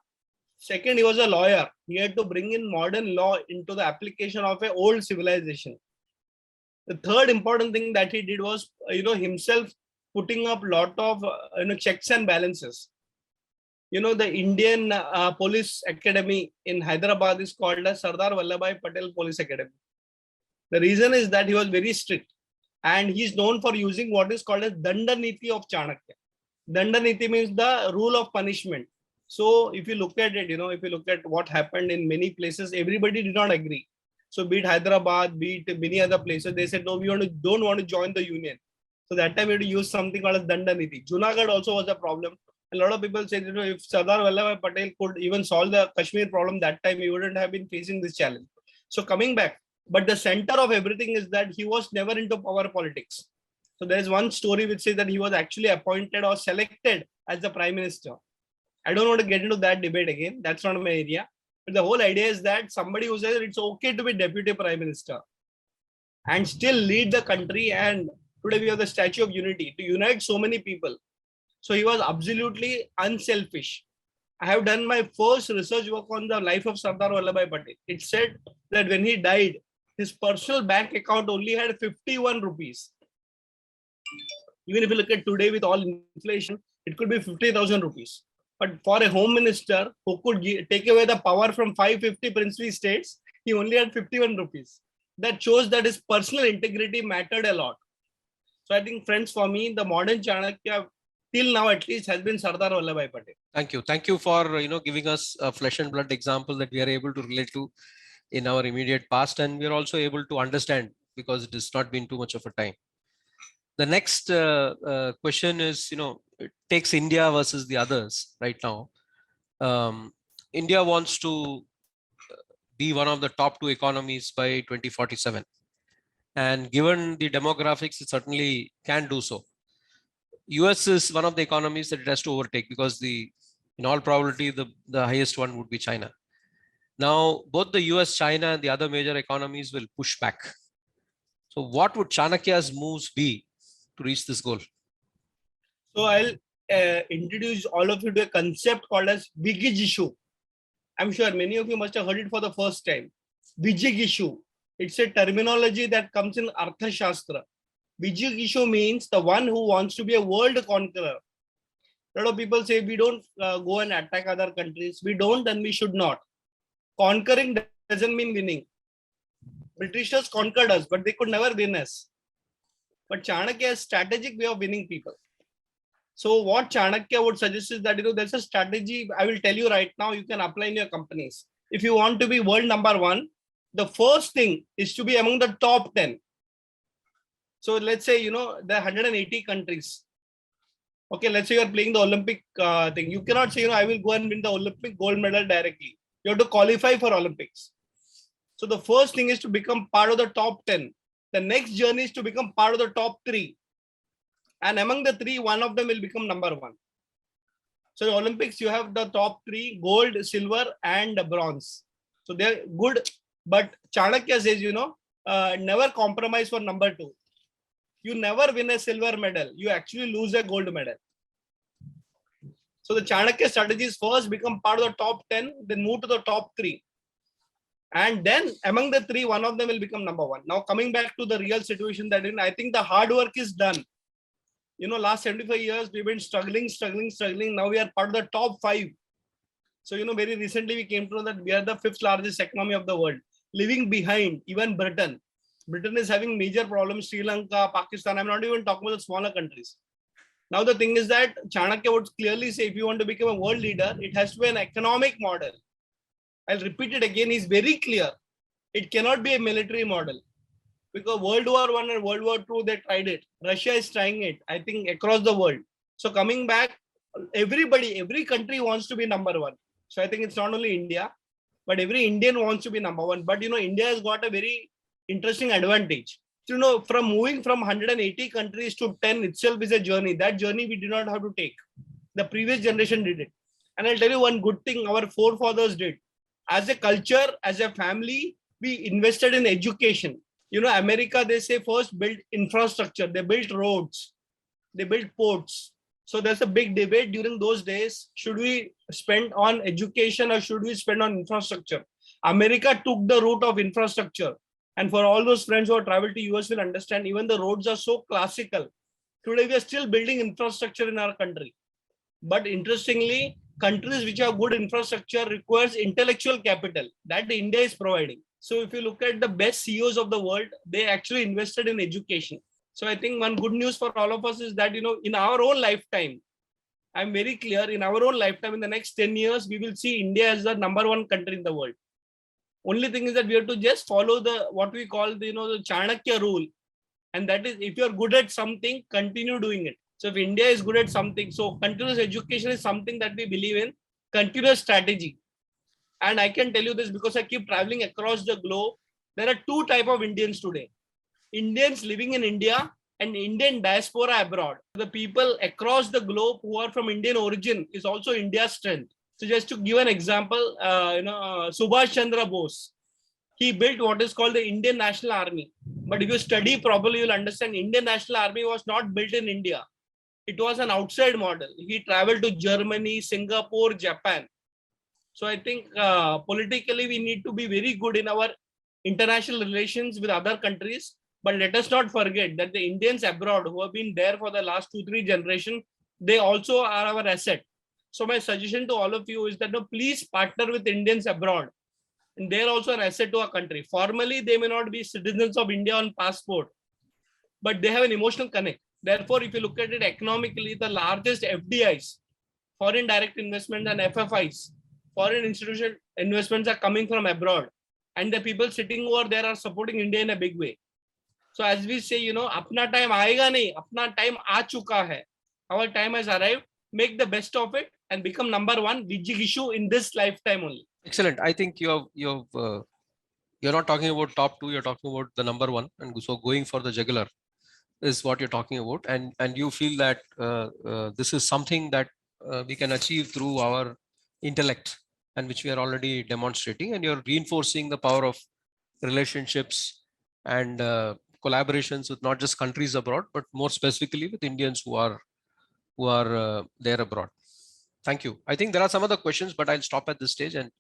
Second, he was a lawyer. He had to bring in modern law into the application of an old civilization. The third important thing that he did was, himself putting up lot of, checks and balances. The Indian Police Academy in Hyderabad is called as Sardar Vallabhbhai Patel Police Academy. The reason is that he was very strict, and he is known for using what is called as Danda Niti of Chanakya. Danda Niti means the rule of punishment. So if you look at it, if you look at what happened in many places, everybody did not agree. So be it Hyderabad, be it many other places, they said, no, we don't want to join the union. So that time we had to use something called as Danda Niti. Junagadh also was a problem. A lot of people said, if Sardar Vallabhbhai Patel could even solve the Kashmir problem that time, he wouldn't have been facing this challenge. So coming back, but the center of everything is that he was never into power politics. So there is one story which says that he was actually appointed or selected as the prime minister. I don't want to get into that debate again. That's not my area. But the whole idea is that somebody who says it's okay to be deputy prime minister and still lead the country. And today we have the Statue of Unity to unite so many people. So he was absolutely unselfish. I have done my first research work on the life of Sardar Vallabhbhai Patel. It said that when he died, his personal bank account only had 51 rupees. Even if you look at today with all inflation, it could be 50,000 rupees. But for a home minister who could take away the power from 550 princely states, he only had 51 rupees. That shows that his personal integrity mattered a lot. So I think, friends, for me, the modern Chanakya, till now at least, has been Sardar Vallabhbhai Patel. Thank you. Thank you for giving us a flesh and blood example that we are able to relate to in our immediate past, and we are also able to understand because it has not been too much of a time. The next question is, it takes India versus the others right now. India wants to be one of the top 2 economies by 2047. And given the demographics, it certainly can do so. US is one of the economies that it has to overtake because in all probability, the highest one would be China. Now, both the US, China, and the other major economies will push back. So what would Chanakya's moves be to reach this goal? So I'll introduce all of you to a concept called as Bigig issue. I'm sure many of you must have heard it for the first time. Bigig issue. It's a terminology that comes in Artha Shastra. Bigig issue means the one who wants to be a world conqueror. A lot of people say we don't go and attack other countries. We don't, and we should not. Conquering doesn't mean winning. Britishers conquered us, but they could never win us. But Chanakya has a strategic way of winning people. So what Chanakya would suggest is that, there's a strategy I will tell you right now, you can apply in your companies. If you want to be world number 1, the first thing is to be among the top 10. So let's say, there are 180 countries. Okay, let's say you're playing the Olympic thing. You cannot say, I will go and win the Olympic gold medal directly. You have to qualify for Olympics. So the first thing is to become part of the top 10. The next journey is to become part of the top 3. And among the 3, one of them will become number 1. So the Olympics, you have the top 3, gold, silver, and bronze. So they're good. But Chanakya says, never compromise for number 2. You never win a silver medal. You actually lose a gold medal. So the Chanakya strategy is first become part of the top 10, then move to the top 3. And then among the 3, one of them will become number 1. Now coming back to the real situation that I think the hard work is done. Last 75 years, we've been struggling. Now we are part of the top 5. So, very recently we came to know that we are the 5th largest economy of the world, leaving behind even Britain. Britain is having major problems, Sri Lanka, Pakistan. I'm not even talking about the smaller countries. Now the thing is that Chanakya would clearly say, if you want to become a world leader, it has to be an economic model. I'll repeat it again. He's very clear. It cannot be a military model because World War I and World War II, they tried it. Russia is trying it, I think, across the world. So coming back, every country wants to be number one. So I think it's not only India, but every Indian wants to be number one. But, India has got a very interesting advantage. So, from moving from 180 countries to 10 itself is a journey. That journey we did not have to take. The previous generation did it. And I'll tell you one good thing our forefathers did. As a culture, as a family, we invested in education. America, they say first build infrastructure. They built roads. They built ports. So there's a big debate during those days. Should we spend on education or should we spend on infrastructure? America took the route of infrastructure. And for all those friends who have traveled to US will understand, even the roads are so classical. Today, we are still building infrastructure in our country. But interestingly, countries which have good infrastructure requires intellectual capital that India is providing. So if you look at the best CEOs of the world, they actually invested in education. So I think one good news for all of us is that, in our own lifetime, I'm very clear, in our own lifetime, in the next 10 years, we will see India as the number one country in the world. Only thing is that we have to just follow what we call the Chanakya rule. And that is, if you're good at something, continue doing it. So if India is good at something, so continuous education is something that we believe in, continuous strategy. And I can tell you this because I keep traveling across the globe. There are two types of Indians today. Indians living in India and Indian diaspora abroad. The people across the globe who are from Indian origin is also India's strength. So just to give an example, Subhash Chandra Bose, he built what is called the Indian National Army. But if you study properly, you'll understand Indian National Army was not built in India. It was an outside model. He traveled to Germany, Singapore, Japan. So I think politically, we need to be very good in our international relations with other countries. But let us not forget that the Indians abroad who have been there for the last 2-3 generations, they also are our asset. So my suggestion to all of you is that please partner with Indians abroad. And they're also an asset to our country. Formally, they may not be citizens of India on passport, but they have an emotional connect. Therefore, if you look at it economically, the largest FDIs, foreign direct investments and FFIs, foreign institutional investments are coming from abroad. And the people sitting over there are supporting India in a big way. So as we say, apna time aayega nahi, apna time aa chuka hai. Our time has arrived. Make the best of it and become number one Vijigishu in this lifetime only. Excellent. I think you're not talking about top two, you're talking about the number one. And so going for the jugular is what you're talking about. And you feel that this is something that we can achieve through our intellect and which we are already demonstrating. And you're reinforcing the power of relationships and collaborations with not just countries abroad, but more specifically with Indians who are there abroad. Thank you. I think there are some other questions, but I'll stop at this stage and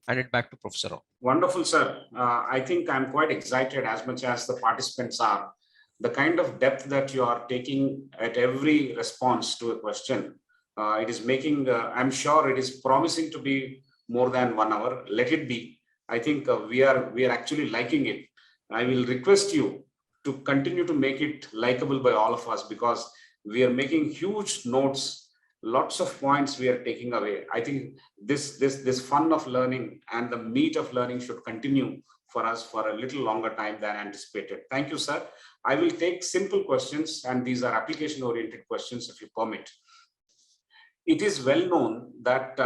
hand it back to Professor Rao. Wonderful, sir. I think I'm quite excited as much as the participants are. The kind of depth that you are taking at every response to a question, it is making, I'm sure it is promising to be more than 1 hour. Let it be. I think we are actually liking it. I will request you to continue to make it likable by all of us because we are making huge notes, lots of points we are taking away. I think this fun of learning and the meat of learning should continue for us for a little longer time than anticipated. Thank you, sir. I will take simple questions, and these are application-oriented questions, if you permit. It is well known that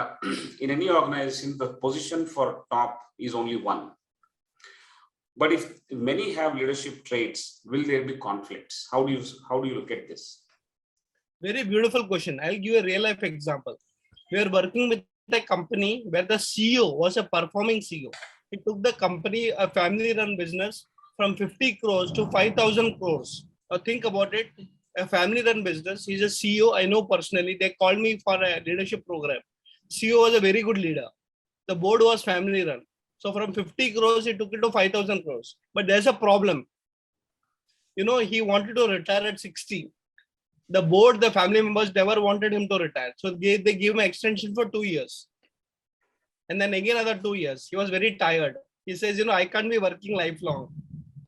in any organization, the position for top is only one. But if many have leadership traits, will there be conflicts? How do you look at this? Very beautiful question. I'll give you a real life example. We are working with a company where the CEO was a performing CEO. He took the company, a family run business, from 50 crores to 5,000 crores. Now think about it, a family run business. He's a CEO. I know personally. They called me for a leadership program. CEO was a very good leader. The board was family run. So from 50 crores, he took it to 5,000 crores. But there's a problem. He wanted to retire at 60. The board, the family members never wanted him to retire. So they gave him an extension for 2 years. And then again another 2 years. He was very tired. He says, I can't be working lifelong.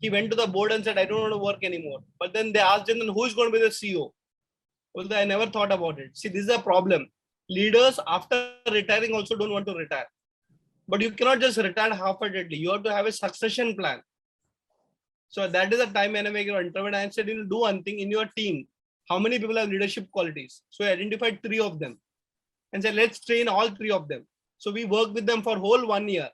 He went to the board and said, I don't want to work anymore. But then they asked him, who is going to be the CEO? Well, I never thought about it. See, this is a problem. Leaders after retiring also don't want to retire. but you cannot just retire half-heartedly. You have to have a succession plan. So that is the time when I make your interview. I said, do one thing in your team. How many people have leadership qualities? So I identified 3 of them and said, let's train all 3 of them. So we worked with them for whole 1 year.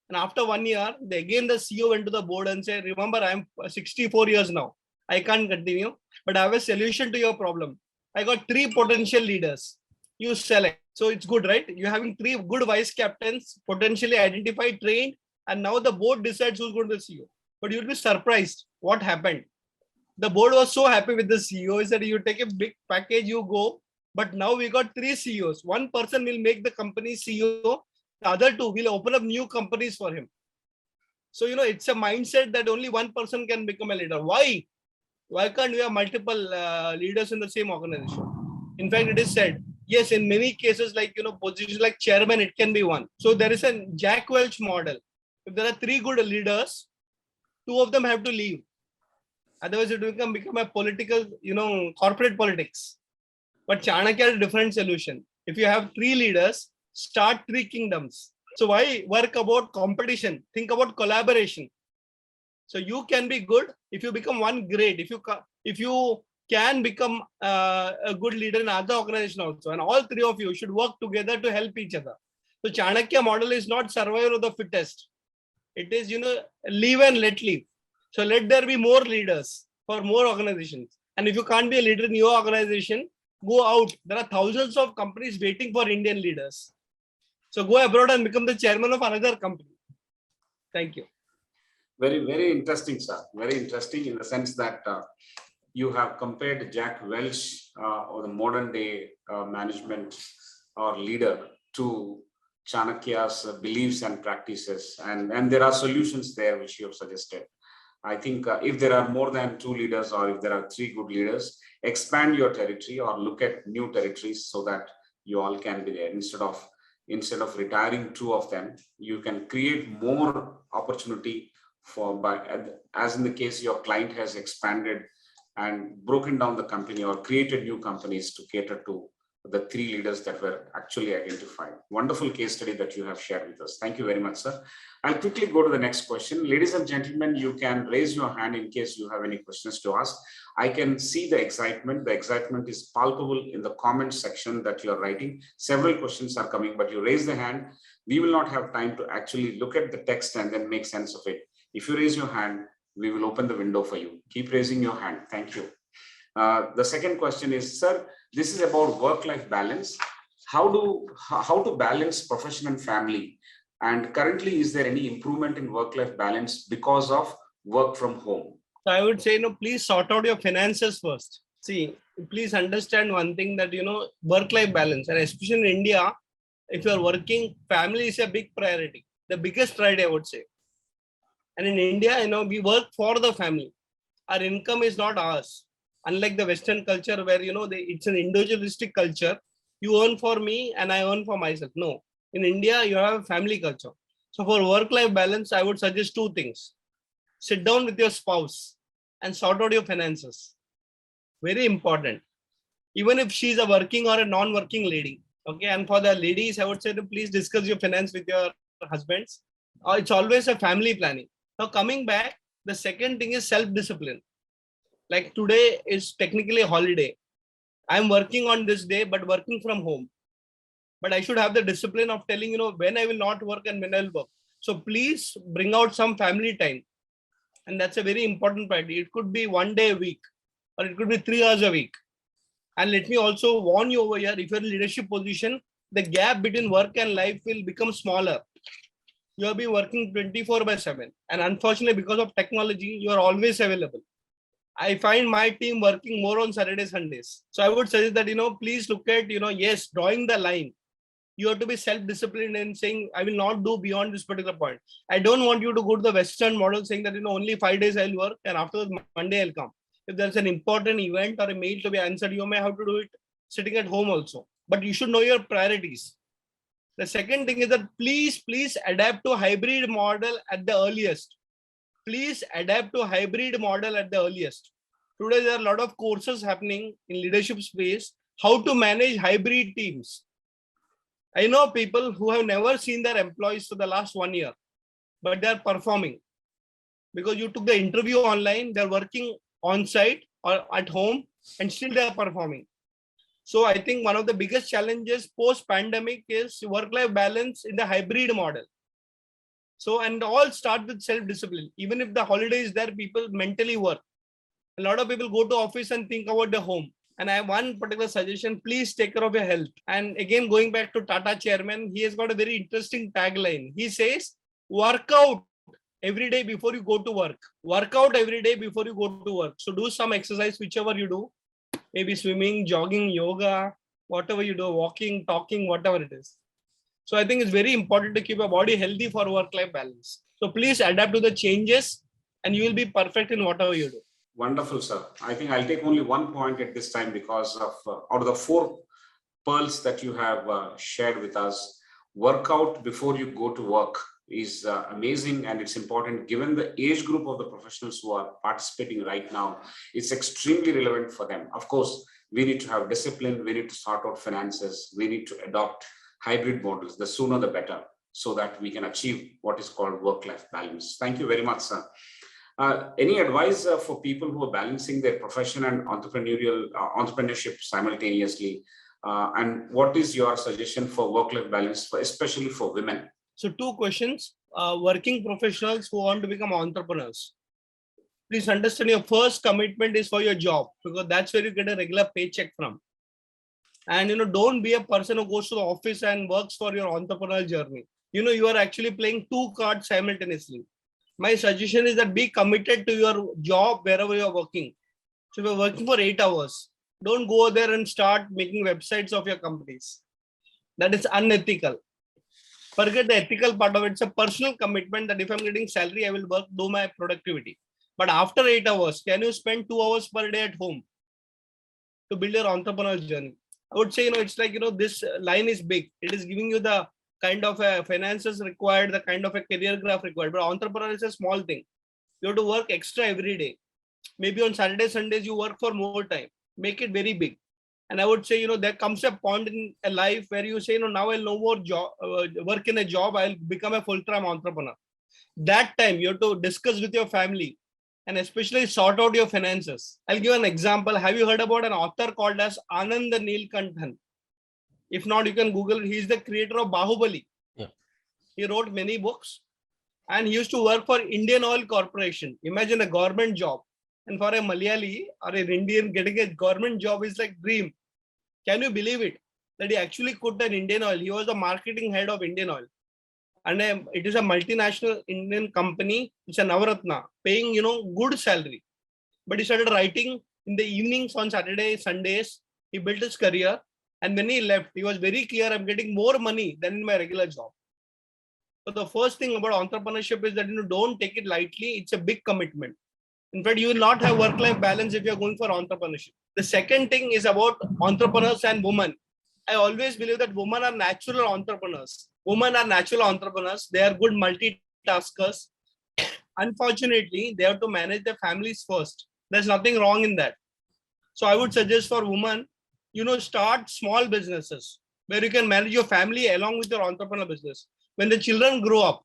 And after 1 year, again the CEO went to the board and said, remember, I'm 64 years now. I can't continue, but I have a solution to your problem. I got 3 potential leaders. You select. So it's good, right? You're having 3 good vice captains, potentially identified, trained, and now the board decides who's going to the CEO. But you'll be surprised what happened. The board was so happy with the CEO. He said, you take a big package, you go. But now we got 3 CEOs. One person will make the company CEO. The other 2 will open up new companies for him. So, it's a mindset that only one person can become a leader. Why? Why can't we have multiple leaders in the same organization? In fact, it is said, yes, in many cases, like, positions like chairman, it can be one. So there is a Jack Welch model. If there are 3 good leaders, 2 of them have to leave. Otherwise, it will become a political, corporate politics. But Chanakya has a different solution. If you have 3 leaders, start 3 kingdoms. So why work about competition? Think about collaboration. So you can be good if you become one great. If you can become a good leader in other organization also, and all 3 of you should work together to help each other. So Chanakya model is not survival of the fittest. It is, live and let live. So let there be more leaders for more organizations. And if you can't be a leader in your organization, go out. There are thousands of companies waiting for Indian leaders. So go abroad and become the chairman of another company. Thank you. Very, very interesting, sir. Very interesting in the sense that you have compared Jack Welch or the modern day management or leader to Chanakya's beliefs and practices. And there are solutions there which you have suggested. I think if there are more than 2 leaders or if there are 3 good leaders, expand your territory or look at new territories so that you all can be there. Instead of retiring 2 of them, you can create more opportunity as in the case your client has expanded and broken down the company or created new companies to cater to the 3 leaders that were actually identified. Wonderful case study that you have shared with us. Thank you very much, sir. I'll quickly go to the next question. Ladies and gentlemen, you can raise your hand in case you have any questions to ask. I can see the excitement. The excitement is palpable in the comment section that you are writing. Several questions are coming, but you raise the hand. We will not have time to actually look at the text and then make sense of it. If you raise your hand, we will open the window for you. Keep raising your hand. Thank you. The second question is, sir, this is about work-life balance. How to balance profession and family? And currently, is there any improvement in work-life balance because of work from home? So I would say, please sort out your finances first. See, please understand one thing that, work-life balance, and especially in India, if you're working, family is a big priority, the biggest priority, I would say. And in India, we work for the family. Our income is not ours. Unlike the Western culture where, it's an individualistic culture. You earn for me and I earn for myself. No. In India, you have a family culture. So for work-life balance, I would suggest 2 things. Sit down with your spouse and sort out your finances. Very important. Even if she's a working or a non-working lady. Okay. And for the ladies, I would say to please discuss your finance with your husbands. It's always a family planning. Now coming back, the second thing is self-discipline. Like today is technically a holiday. I'm working on this day, but working from home. But I should have the discipline of telling, when I will not work and when I will work. So please bring out some family time. And that's a very important part. It could be 1 day a week, or it could be 3 hours a week. And let me also warn you over here, if you're in leadership position, the gap between work and life will become smaller. You'll be working 24/7. And unfortunately, because of technology, you are always available. I find my team working more on Saturdays, Sundays. So I would suggest that, please look at, yes, drawing the line. You have to be self-disciplined and saying, I will not do beyond this particular point. I don't want you to go to the Western model saying that, only 5 days I'll work and after Monday I'll come. If there's an important event or a mail to be answered, you may have to do it sitting at home also. But you should know your priorities. The second thing is that please adapt to hybrid model at the earliest. Please adapt to hybrid model at the earliest. Today, there are a lot of courses happening in leadership space, how to manage hybrid teams. I know people who have never seen their employees for the last 1 year, but they are performing because you took the interview online, they're working on site or at home, and still they are performing. So I think one of the biggest challenges post-pandemic is work-life balance in the hybrid model. So, and all start with self-discipline. Even if the holiday is there, people mentally work. A lot of people go to office and think about the home. And I have one particular suggestion, please take care of your health. And again, going back to Tata chairman, he has got a very interesting tagline. He says, work out every day before you go to work. Work out every day before you go to work. So do some exercise, whichever you do, maybe swimming, jogging, yoga, whatever you do, walking, talking, whatever it is. So I think it's very important to keep your body healthy for work-life balance. So please adapt to the changes and you will be perfect in whatever you do. Wonderful, sir. I think I'll take only one point at this time because of out of the 4 pearls that you have shared with us, work out before you go to work is amazing, and it's important given the age group of the professionals who are participating right now. It's extremely relevant for them. Of course, we need to have discipline, we need to sort out finances, we need to adopt hybrid models, the sooner the better, so that we can achieve what is called work-life balance. Thank you very much, sir. Any advice for people who are balancing their profession and entrepreneurship simultaneously? And what is your suggestion for work-life balance, especially for women? So 2 questions. Working professionals who want to become entrepreneurs. Please understand your first commitment is for your job because that's where you get a regular paycheck from. And don't be a person who goes to the office and works for your entrepreneurial journey. You are actually playing 2 cards simultaneously. My suggestion is that be committed to your job wherever you are working. So if you're working for 8 hours, don't go there and start making websites of your companies. That is unethical. Forget the ethical part of it. It's a personal commitment that if I'm getting salary, I will work, do my productivity. But after 8 hours, can you spend 2 hours per day at home to build your entrepreneurial journey? I would say, it's like, this line is big. It is giving you the kind of finances required, the kind of a career graph required. But entrepreneur is a small thing. You have to work extra every day. Maybe on Saturdays, Sundays, you work for more time. Make it very big. And I would say, there comes a point in a life where you say, now I'll no more work in a job. I'll become a full-time entrepreneur. That time you have to discuss with your family and especially sort out your finances. I'll give an example. Have you heard about an author called as Anand Neelkanthan? If not, you can Google it. He's the creator of Bahubali. Yeah. He wrote many books and he used to work for Indian Oil Corporation. Imagine a government job. And for a Malayali or an Indian, getting a government job is like dream. Can you believe it? That he actually quit an Indian Oil. He was the marketing head of Indian Oil. And it is a multinational Indian company. It's a Navaratna, paying, good salary. But he started writing in the evenings on Saturdays, Sundays. He built his career. And when he left, he was very clear, I'm getting more money than in my regular job. So the first thing about entrepreneurship is that, don't take it lightly. It's a big commitment. In fact, you will not have work-life balance if you're going for entrepreneurship. The second thing is about entrepreneurs and women. I always believe that women are natural entrepreneurs. Women are natural entrepreneurs. They are good multitaskers. Unfortunately, they have to manage their families first. There's nothing wrong in that. So I would suggest for women, start small businesses where you can manage your family along with your entrepreneurial business. When the children grow up,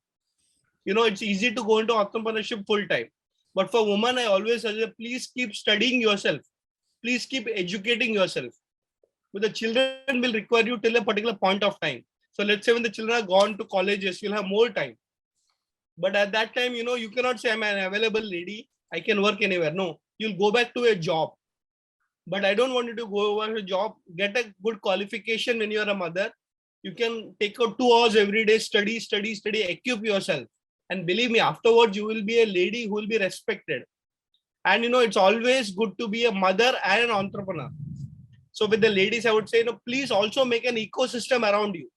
it's easy to go into entrepreneurship full time. But for women, I always suggest, please keep studying yourself. Please keep educating yourself. But the children will require you till a particular point of time. So let's say when the children are gone to colleges, you'll have more time. But at that time, you cannot say I'm an available lady. I can work anywhere. No, you'll go back to a job. But I don't want you to go over to a job. Get a good qualification when you're a mother. You can take out 2 hours every day, study, equip yourself. And believe me, afterwards, you will be a lady who will be respected. And, it's always good to be a mother and an entrepreneur. So with the ladies, I would say, please also make an ecosystem around you.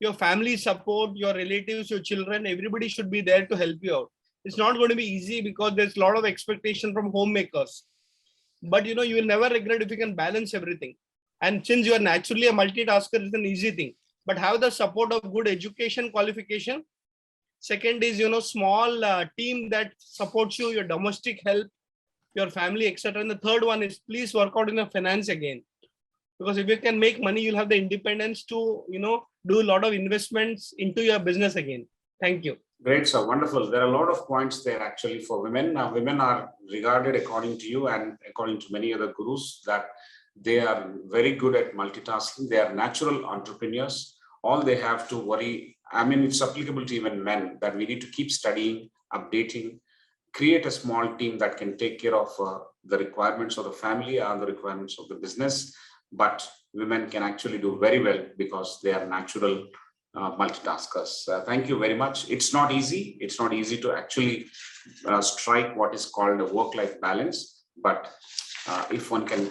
Your family support, your relatives, your children, everybody should be there to help you out. It's not going to be easy because there's a lot of expectation from homemakers. But, you will never regret if you can balance everything. And since you are naturally a multitasker, it's an easy thing. But have the support of good education qualification. Second is, small team that supports you, your domestic help, your family, etc. And the third one is please work out in the finance again. Because if you can make money, you'll have the independence to, do a lot of investments into your business again. Thank you. Great, sir. Wonderful. There are a lot of points there actually for women. Women are regarded, according to you and according to many other gurus, that they are very good at multitasking. They are natural entrepreneurs. All they have to worry, I mean, it's applicable to even men, that we need to keep studying, updating, create a small team that can take care of the requirements of the family and the requirements of the business. But women can actually do very well because they are natural multitaskers. Thank you very much. It's not easy. It's not easy to actually strike what is called a work-life balance. But if one can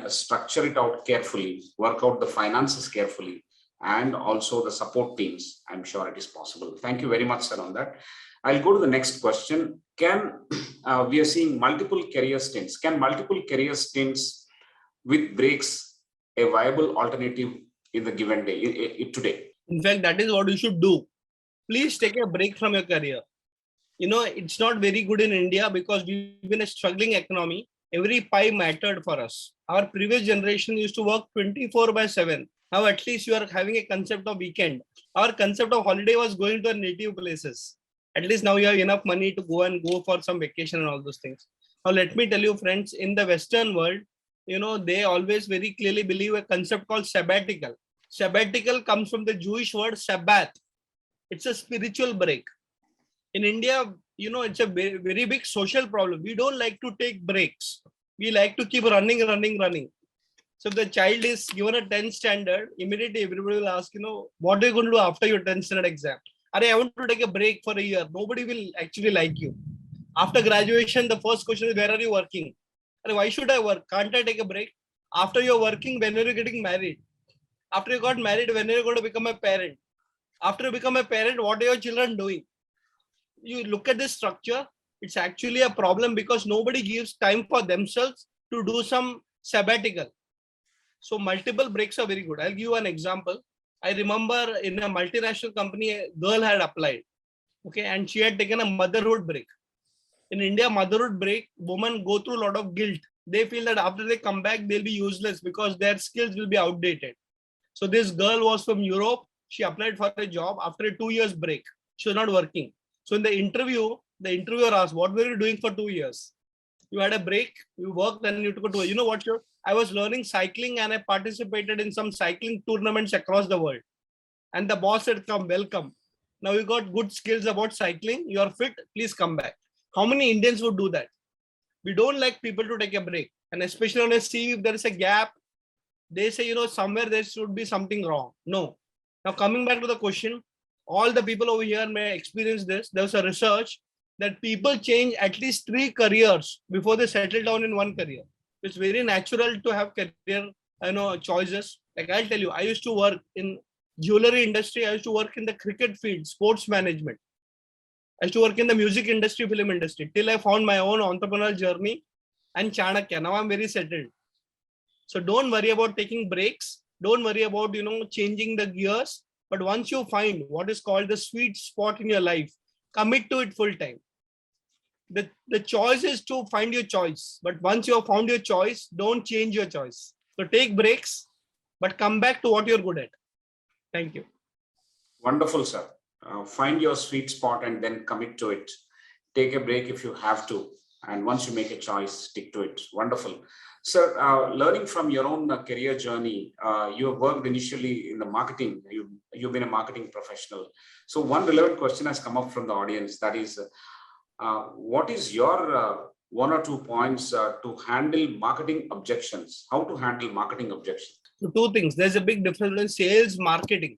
structure it out carefully, work out the finances carefully, and also the support teams, I'm sure it is possible. Thank you very much, sir, on that. I'll go to the next question. We are seeing multiple career stints. Can multiple career stints with breaks a viable alternative in the given day, today? In fact, that is what you should do. Please take a break from your career. It's not very good in India because we've been a struggling economy. Every pie mattered for us. Our previous generation used to work 24/7. Now at least you are having a concept of weekend. Our concept of holiday was going to our native places. At least now you have enough money to go for some vacation and all those things. Now let me tell you, friends, in the Western world, they always very clearly believe a concept called sabbatical. Sabbatical comes from the Jewish word Sabbath. It's a spiritual break. In India, it's a very, very big social problem. We don't like to take breaks. We like to keep running. So if the child is given a 10th standard, immediately everybody will ask, what are you going to do after your 10th standard exam? I want to take a break for a year. Nobody will actually like you. After graduation, the first question is, where are you working? Why should I work? Can't I take a break? After you're working, when are you getting married? After you got married, when are you going to become a parent? After you become a parent, what are your children doing? You look at this structure, it's actually a problem because nobody gives time for themselves to do some sabbatical. So multiple breaks are very good. I'll give you an example. I remember in a multinational company, a girl had applied, okay, and she had taken a motherhood break. In India, motherhood break, women go through a lot of guilt. They feel that after they come back, they'll be useless because their skills will be outdated. So this girl was from Europe. She applied for a job after a 2 years break. She was not working. So in the interview, the interviewer asked, what were you doing for 2 years? You had a break, you worked, and you took a tour. You know what? I was learning cycling and I participated in some cycling tournaments across the world. And the boss said, come, welcome. Now you got good skills about cycling. You are fit. Please come back. How many Indians would do that? We don't like people to take a break. And especially on a CV, if there is a gap, they say, somewhere there should be something wrong. No. Now coming back to the question, all the people over here may experience this. There's a research that people change at least 3 careers before they settle down in one career. It's very natural to have career, choices. Like I'll tell you, I used to work in jewelry industry. I used to work in the cricket field, sports management. I used to work in the music industry, film industry, till I found my own entrepreneurial journey and Chanakya. Now I'm very settled. So don't worry about taking breaks. Don't worry about, changing the gears. But once you find what is called the sweet spot in your life, commit to it full time. The choice is to find your choice. But once you have found your choice, don't change your choice. So take breaks, but come back to what you're good at. Thank you. Wonderful, sir. Find your sweet spot and then commit to it. Take a break if you have to. And once you make a choice, stick to it. Wonderful. Sir, learning from your own career journey, you have worked initially in the marketing. You've been a marketing professional. So one relevant question has come up from the audience. That is, what is your 1 or 2 points to handle marketing objections? How to handle marketing objections? So 2 things. There's a big difference between sales, marketing.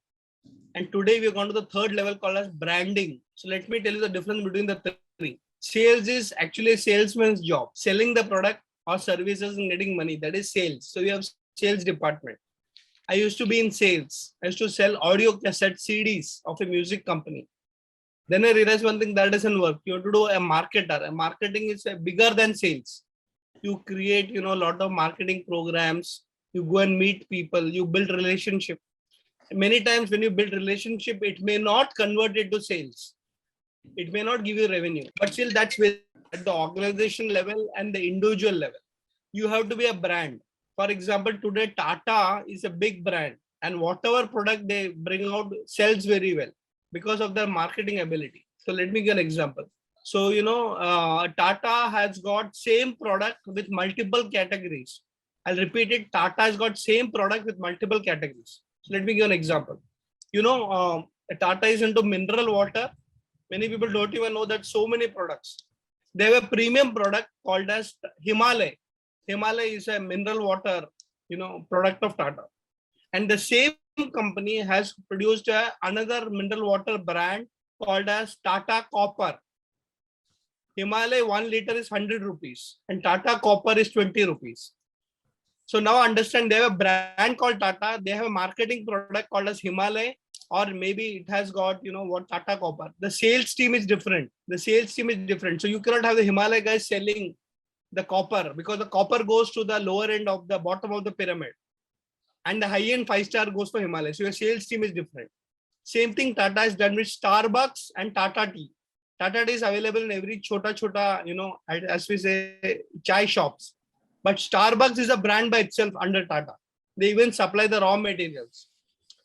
And today we're going to the 3rd level called as branding. So let me tell you the difference between the 3. Sales is actually a salesman's job. Selling the product or services and getting money. That is sales. So we have sales department. I used to be in sales. I used to sell audio cassette CDs of a music company. Then I realized one thing, that doesn't work. You have to do a marketer. A marketing is bigger than sales. You create, a lot of marketing programs. You go and meet people. You build relationship. Many times when you build relationship, it may not convert it to sales. It may not give you revenue, but still that's where at the organization level and the individual level, you have to be a brand. For example, today Tata is a big brand. and whatever product they bring out sells very well because of their marketing ability. So let me give an example. So, Tata has got same product with multiple categories. I'll repeat it. Tata has got same product with multiple categories. So let me give an example. Tata is into mineral water. Many people don't even know that so many products. They have a premium product called as Himalaya. Himalaya is a mineral water, product of Tata. And the same company has produced another mineral water brand called as Tata Copper. Himalaya 1 liter is 100 rupees and Tata Copper is 20 rupees. So now understand, they have a brand called Tata. They have a marketing product called as Himalaya, or maybe it has got, what, Tata Copper. The sales team is different. So you cannot have the Himalaya guys selling the copper, because the copper goes to the lower end of the bottom of the pyramid. And the high-end 5-star goes for Himalaya. So your sales team is different. Same thing Tata has done with Starbucks and Tata Tea. Tata Tea is available in every chota, as we say, chai shops. But Starbucks is a brand by itself under Tata. They even supply the raw materials.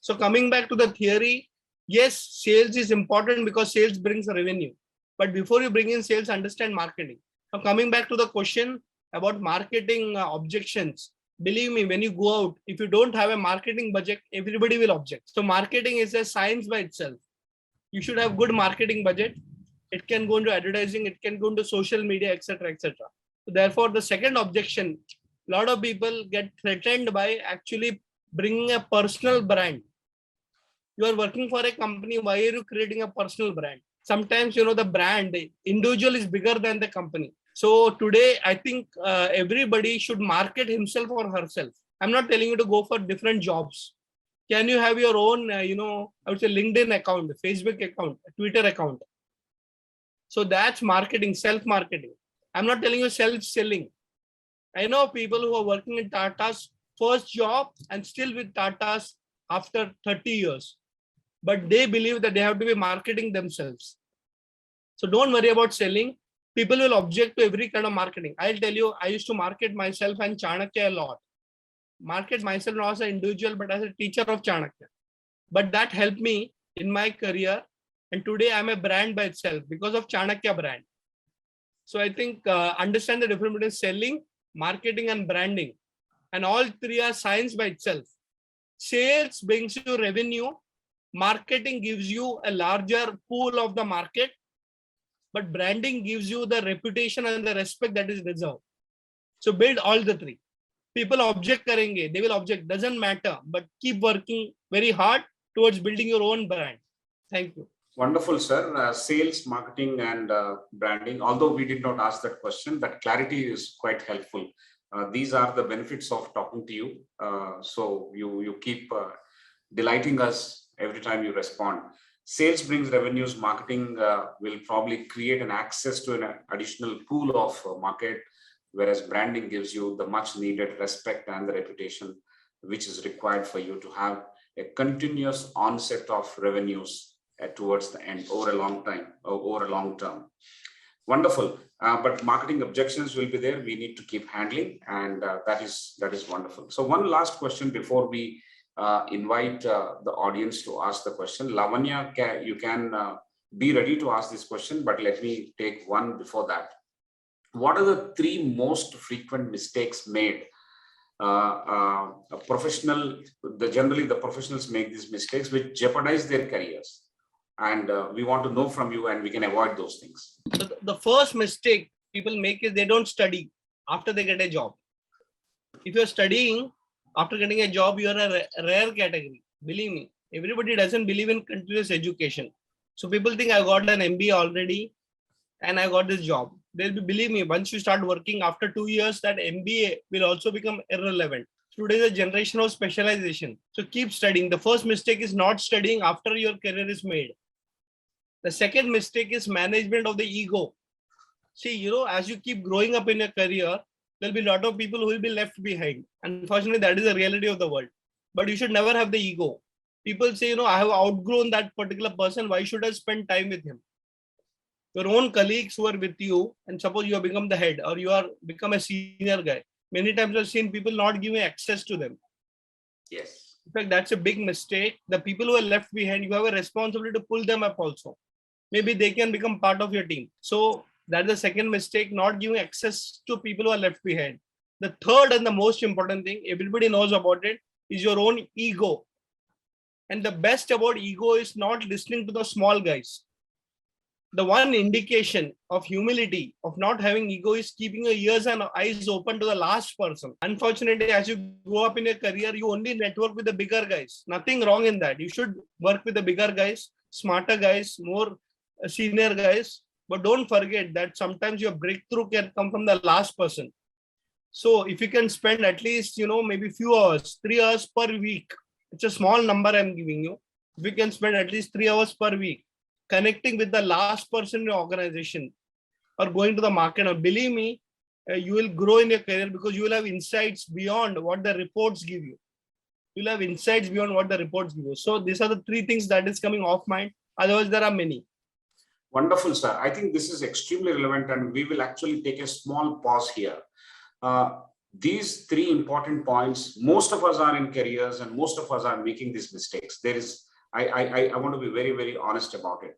So coming back to the theory, yes, sales is important because sales brings revenue. But before you bring in sales, understand marketing. Now coming back to the question about marketing objections. Believe me, when you go out, if you don't have a marketing budget, everybody will object. So marketing is a science by itself. You should have good marketing budget. It can go into advertising, it can go into social media, etc., etc. So therefore, the second objection, a lot of people get threatened by actually bringing a personal brand. You are working for a company, why are you creating a personal brand? Sometimes, the brand, the individual is bigger than the company. So today, I think everybody should market himself or herself. I'm not telling you to go for different jobs. Can you have your own, I would say LinkedIn account, Facebook account, Twitter account? So that's marketing, self-marketing. I'm not telling you self-selling. I know people who are working in Tata's first job and still with Tata's after 30 years. But they believe that they have to be marketing themselves. So don't worry about selling. People will object to every kind of marketing. I'll tell you, I used to market myself and Chanakya a lot. Market myself not as an individual, but as a teacher of Chanakya. But that helped me in my career. And today I'm a brand by itself because of Chanakya brand. So I think understand the difference between selling, marketing, and branding. And all three are science by itself. Sales brings you revenue. Marketing gives you a larger pool of the market. But branding gives you the reputation and the respect that is deserved. So build all the three. People object karenge, they will object, doesn't matter, but keep working very hard towards building your own brand. Thank you. Wonderful, sir. Sales, marketing, and branding. Although we did not ask that question, that clarity is quite helpful. These are the benefits of talking to you. So you keep delighting us every time you respond. Sales brings revenues. Marketing will probably create an access to an additional pool of market, whereas branding gives you the much needed respect and the reputation which is required for you to have a continuous onset of revenues towards the end over a long time, over a long term. Wonderful. But marketing objections will be there. We need to keep handling, and that is wonderful. So one last question before we invite the audience to ask the question. Lavanya, you can be ready to ask this question, but let me take one before that. What are the 3 most frequent mistakes made? Generally the professionals make these mistakes which jeopardize their careers. And we want to know from you, and we can avoid those things. So the first mistake people make is they don't study after they get a job. If you're studying after getting a job, you're a rare category. Believe me, everybody doesn't believe in continuous education. So people think I got an MBA already and I got this job. Believe me, once you start working after 2 years, that MBA will also become irrelevant. Today is a generation of specialization. So keep studying. The first mistake is not studying after your career is made. The second mistake is management of the ego. See, as you keep growing up in your career, there'll be a lot of people who will be left behind. Unfortunately, that is the reality of the world. But you should never have the ego. People say, I have outgrown that particular person. Why should I spend time with him? Your own colleagues who are with you, and suppose you have become the head or you are become a senior guy. Many times I've seen people not giving access to them. Yes. In fact, that's a big mistake. The people who are left behind, you have a responsibility to pull them up also. Maybe they can become part of your team. So that's the second mistake, not giving access to people who are left behind. The third and the most important thing, everybody knows about it, is your own ego. And the best about ego is not listening to the small guys. The one indication of humility, of not having ego, is keeping your ears and eyes open to the last person. Unfortunately, as you go up in your career, you only network with the bigger guys. Nothing wrong in that. You should work with the bigger guys, smarter guys, more senior guys. But don't forget that sometimes your breakthrough can come from the last person. So if you can spend at least, maybe few hours, 3 hours per week, it's a small number I'm giving you. If you can spend at least 3 hours per week connecting with the last person in your organization or going to the market, believe me, you will grow in your career because you will have insights beyond what the reports give you. You'll have insights beyond what the reports give you. So these are the 3 things that is coming off mind. Otherwise, there are many. Wonderful, sir. I think this is extremely relevant, and we will actually take a small pause here. These 3 important points, most of us are in careers and most of us are making these mistakes. I want to be very, very honest about it.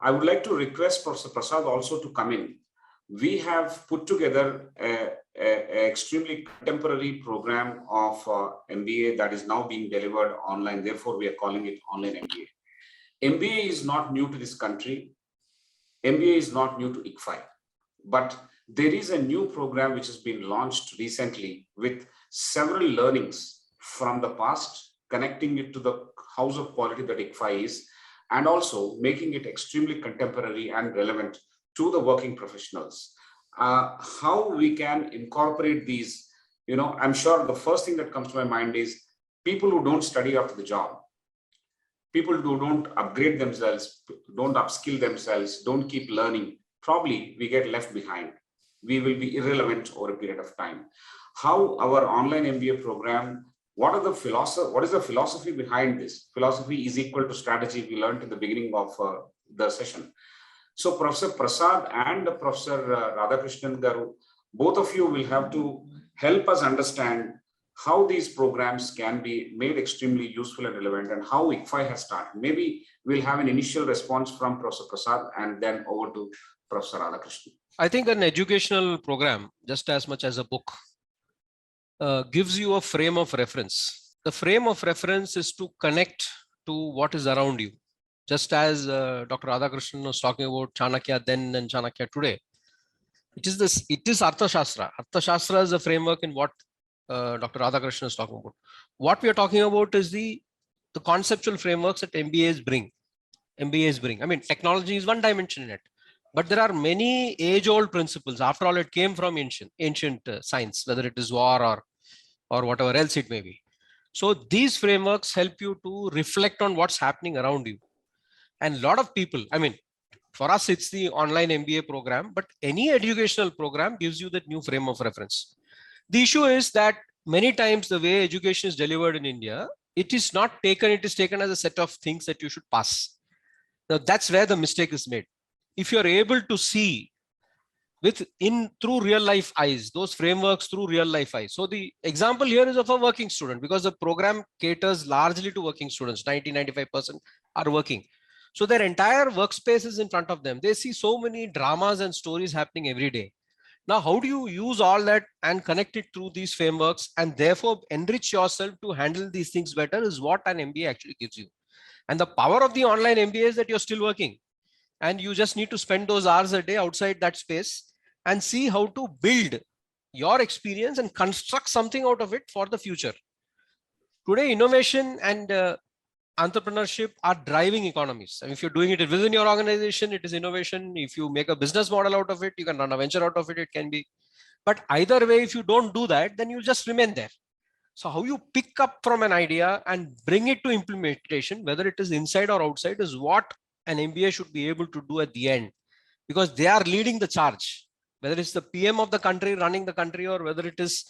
I would like to request Professor Prasad also to come in. We have put together an extremely contemporary program of MBA that is now being delivered online. Therefore, we are calling it online MBA. MBA is not new to this country. MBA is not new to ICFAI. But there is a new program which has been launched recently with several learnings from the past, connecting it to the house of quality that ICFAI is, and also making it extremely contemporary and relevant to the working professionals. How we can incorporate these, I'm sure the first thing that comes to my mind is people who don't study after the job, people who don't upgrade themselves, don't upskill themselves, don't keep learning, probably we get left behind. We will be irrelevant over a period of time. How our online MBA program, what is the philosophy behind this? Philosophy is equal to strategy, we learned in the beginning of the session. So Professor Prasad and Professor Radhakrishnan Garu, both of you will have to help us understand how these programs can be made extremely useful and relevant and how ICFAI has started. Maybe we'll have an initial response from Professor Prasad and then over to Professor Radhakrishnan. I think an educational program, just as much as a book, gives you a frame of reference. The frame of reference is to connect to what is around you. Just as Dr. Radhakrishnan was talking about Chanakya then and Chanakya today. It is Arthashastra. Arthashastra is a framework in what Dr. Radhakrishnan is talking about. What we are talking about is the conceptual frameworks that MBAs bring. I mean, technology is one dimension in it, but there are many age-old principles. After all, it came from ancient science, whether it is war or whatever else it may be. So these frameworks help you to reflect on what's happening around you. And a lot of people, I mean, for us, it's the online MBA program, but any educational program gives you that new frame of reference. The issue is that many times the way education is delivered in India, it is taken as a set of things that you should pass. Now, that's where the mistake is made. If you're able to see through real life eyes, those frameworks through real life eyes. So the example here is of a working student, because the program caters largely to working students. 90-95% are working. So their entire workspace is in front of them. They see so many dramas and stories happening every day. Now, how do you use all that and connect it through these frameworks and therefore enrich yourself to handle these things better is what an MBA actually gives you. And the power of the online MBA is that you're still working and you just need to spend those hours a day outside that space and see how to build your experience and construct something out of it for the future. Today, innovation and entrepreneurship are driving economies. And if you're doing it within your organization, it is innovation. If you make a business model out of it, you can run a venture out of it, it can be. But either way, if you don't do that, then you just remain there. So how you pick up from an idea and bring it to implementation, whether it is inside or outside, is what an MBA should be able to do at the end, because they are leading the charge, whether it's the PM of the country running the country or whether it is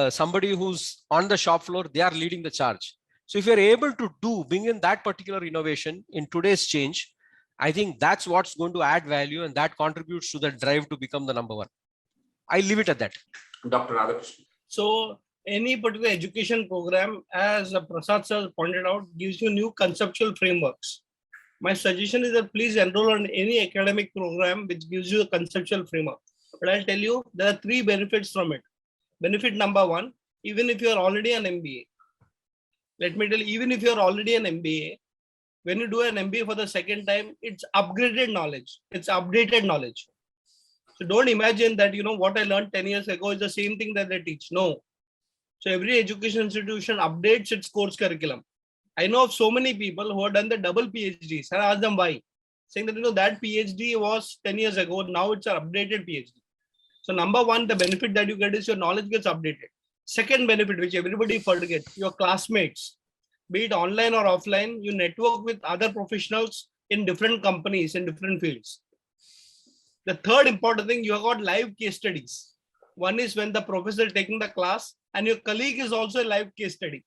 somebody who's on the shop floor, they are leading the charge. So if you're able to bring in that particular innovation in today's change, I think that's what's going to add value and that contributes to the drive to become the number one. I leave it at that. Dr. Radhakrishnan. So any particular education program, as Prasad sir pointed out, gives you new conceptual frameworks. My suggestion is that please enroll on any academic program which gives you a conceptual framework. But I'll tell you, there are 3 benefits from it. Benefit number 1, even if you are already an MBA, let me tell you, even if you are already an MBA, when you do an MBA for the second time, it's upgraded knowledge. It's updated knowledge. So don't imagine that, what I learned 10 years ago is the same thing that they teach. No. So every education institution updates its course curriculum. I know of so many people who have done the double PhDs, and I ask them why. Saying that, that PhD was 10 years ago. Now it's an updated PhD. So number 1, the benefit that you get is your knowledge gets updated. Second benefit, which everybody forgets, your classmates, be it online or offline, you network with other professionals in different companies, in different fields. The third important thing, you have got live case studies. One is when the professor is taking the class and your colleague is also a live case study.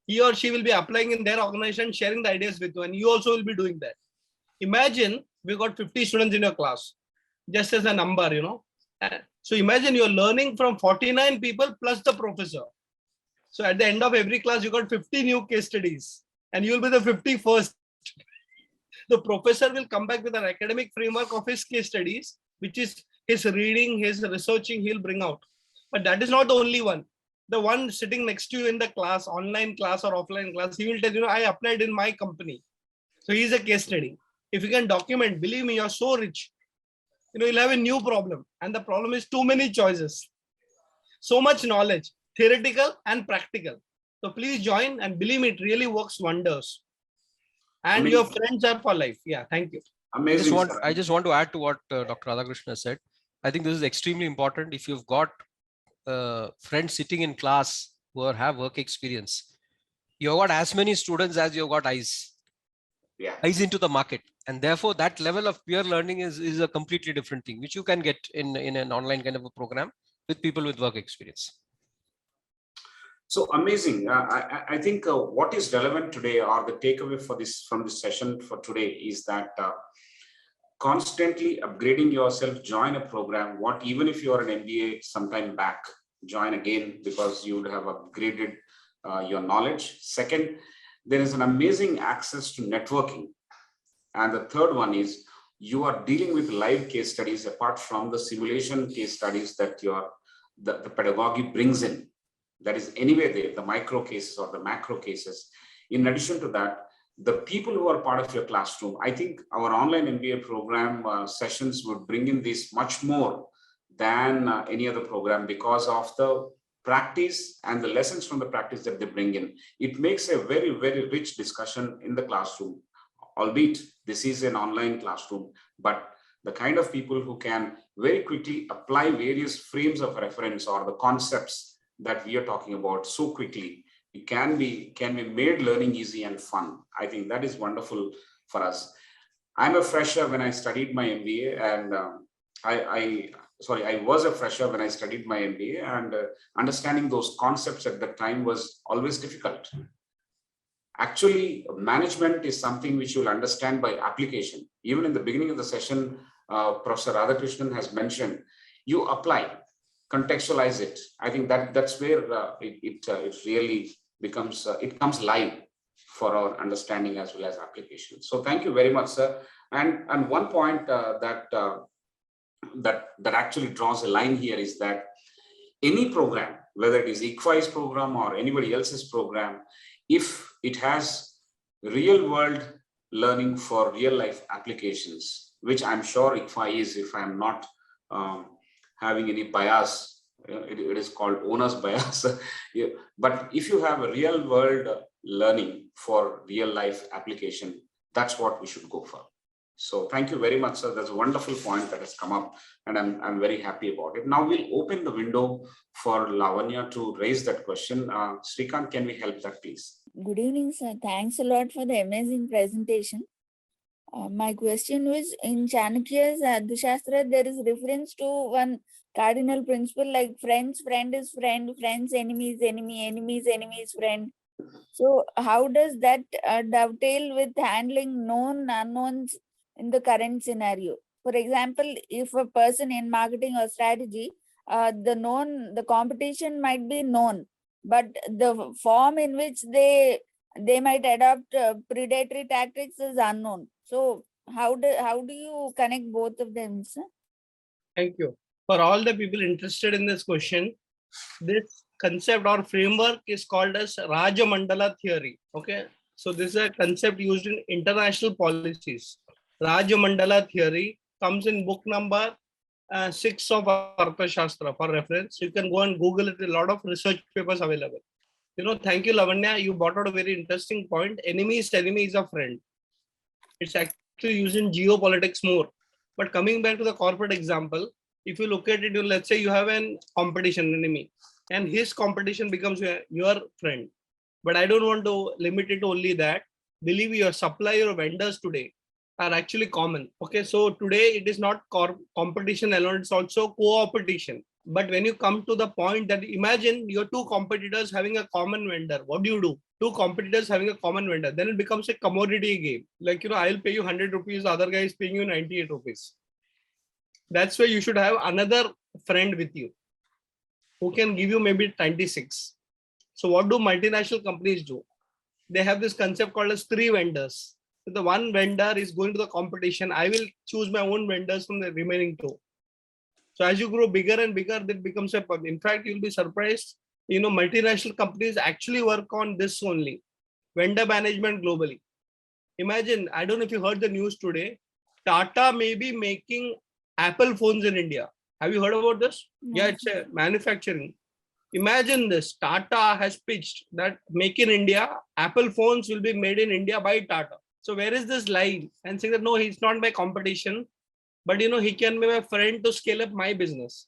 He or she will be applying in their organization, sharing the ideas with you, and you also will be doing that. Imagine we got 50 students in your class, just as a number, So imagine you're learning from 49 people plus the professor. So at the end of every class, you got 50 new case studies, and you'll be the 51st. The professor will come back with an academic framework of his case studies, which is his reading, his researching, he'll bring out. But that is not the only one. The one sitting next to you in the class, online class or offline class, he will tell you, I applied in my company. So he's a case study. If you can document, believe me, you're so rich. You'll have a new problem. And the problem is too many choices. So much knowledge, theoretical and practical. So please join, and believe me, it really works wonders. And Amazing. Your friends are for life. Yeah, thank you. Amazing. I just want to add to what Dr. Radhakrishna said. I think this is extremely important. If you've got friends sitting in class who have work experience, you've got as many students as you've got eyes. Yeah. Eyes into the market. And therefore, that level of peer learning is a completely different thing, which you can get in an online kind of a program with people with work experience. So amazing. I think what is relevant today, or the takeaway from this session for today, is that constantly upgrading yourself, join a program. Even if you are an MBA sometime back, join again, because you would have upgraded your knowledge. Second, there is an amazing access to networking. And the third one is you are dealing with live case studies apart from the simulation case studies that the pedagogy brings in. That is anyway there, the micro cases or the macro cases. In addition to that, the people who are part of your classroom, I think our online MBA program sessions would bring in this much more than any other program, because of the practice and the lessons from the practice that they bring in. It makes a very, very rich discussion in the classroom, albeit this is an online classroom, but the kind of people who can very quickly apply various frames of reference or the concepts that we are talking about so quickly, it can be made learning easy and fun. I think that is wonderful for us. I'm a fresher when I studied my MBA, and I was a fresher when I studied my MBA, and understanding those concepts at that time was always difficult. Actually, management is something which you'll understand by application. Even in the beginning of the session, Professor Radhakrishnan has mentioned, you apply, contextualize it. I think that's where it really becomes, it comes live for our understanding as well as application. So thank you very much, sir. And one point that actually draws a line here is that any program, whether it is ICFAI's program or anybody else's program, if it has real world learning for real life applications, which I'm sure ICFAI is, if I'm not having any bias, it is called owner's bias. But if you have a real world learning for real life application, that's what we should go for. So thank you very much, sir. That's a wonderful point that has come up, and I'm very happy about it. Now we'll open the window for Lavanya to raise that question. Srikanth, can we help that, please? Good evening, sir. Thanks a lot for the amazing presentation. My question was, in Chanakya's Arthashastra, there is reference to one cardinal principle like friend's friend is friend, friend's enemy is enemy, enemy's enemy is friend. So how does that dovetail with handling known unknowns in the current scenario? For example, if a person in marketing or strategy the competition might be known, but the form in which they might adopt predatory tactics is unknown. So how do you connect both of them, sir? Thank you. For all the people interested in this question, this concept or framework is called as Rajamandala theory. Okay. So this is a concept used in international policies. Rajamandala theory comes in book number 6 of Arthashastra for reference. You can go and Google it. A lot of research papers available. Thank you, Lavanya. You brought out a very interesting point. Enemy's enemy is a friend. It's actually used in geopolitics more. But coming back to the corporate example, if you look at it, let's say you have an competition enemy and his competition becomes your friend. But I don't want to limit it to only that. Believe me, your supplier or vendors today are actually common. Okay, so today it is not competition alone, it's also co-opetition. But when you come to the point that imagine your two competitors having a common vendor, what do? Two competitors having a common vendor, then it becomes a commodity game. Like, I'll pay you 100 rupees, the other guy is paying you 98 rupees. That's why you should have another friend with you who can give you maybe 96. So what do multinational companies do? They have this concept called as 3 vendors. So the one vendor is going to the competition. I will choose my own vendors from the remaining 2. So as you grow bigger and bigger, that becomes a problem. In fact, you'll be surprised, multinational companies actually work on this only, vendor management globally. Imagine, I don't know if you heard the news today, Tata may be making Apple phones in India. Have you heard about this? No. Yeah, it's a manufacturing. Imagine this, Tata has pitched that make in India, Apple phones will be made in India by Tata. So where is this line? And saying that, no, he's not my competition, but he can be my friend to scale up my business.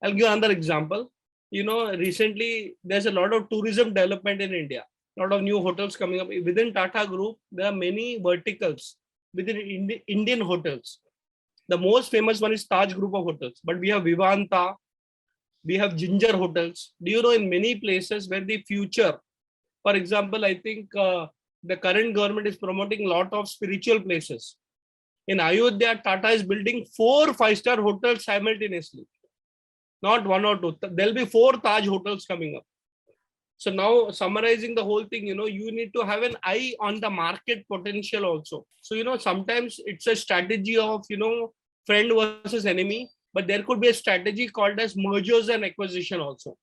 I'll give another example. Recently there's a lot of tourism development in India. A lot of new hotels coming up. Within Tata Group, there are many verticals within Indian hotels. The most famous one is Taj Group of Hotels, but we have Vivanta, we have Ginger Hotels. Do you know in many places where the future, for example, I think the current government is promoting a lot of spiritual places. In Ayodhya, Tata is building 4 5-star hotels simultaneously. Not 1 or 2. There'll be 4 Taj hotels coming up. So now summarizing the whole thing, you need to have an eye on the market potential also. So, sometimes it's a strategy of, friend versus enemy, but there could be a strategy called as mergers and acquisition also.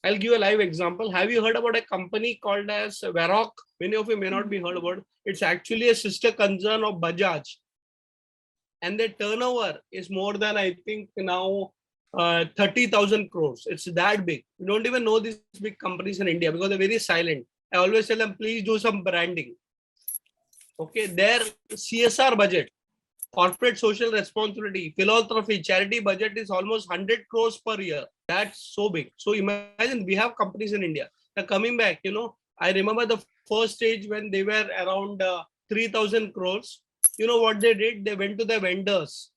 I'll give a live example. Have you heard about a company called as Varroc? Many of you may not be heard about. It's actually a sister concern of Bajaj. And their turnover is more than, I think now, 30,000 crores. It's that big. We don't even know these big companies in India because they're very silent. I always tell them, please do some branding. Okay, their CSR budget, corporate social responsibility, philanthropy, charity budget is almost 100 crores per year. That's so big. So imagine we have companies in India. Now coming back, I remember the first stage when they were around 3,000 crores. You know what they did? They went to the vendors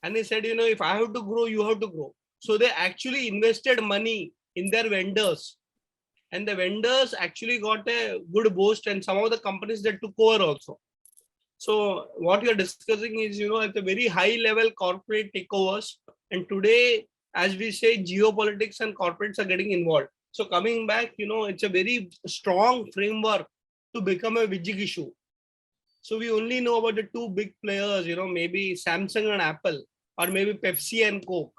and they said, if I have to grow, you have to grow. So they actually invested money in their vendors. And the vendors actually got a good boost, and some of the companies that took over also. So what we are discussing is, at a very high level corporate takeovers. And today, as we say, geopolitics and corporates are getting involved. So coming back, it's a very strong framework to become a Vijig issue. So we only know about the 2 big players, maybe Samsung and Apple, or maybe Pepsi and Coke.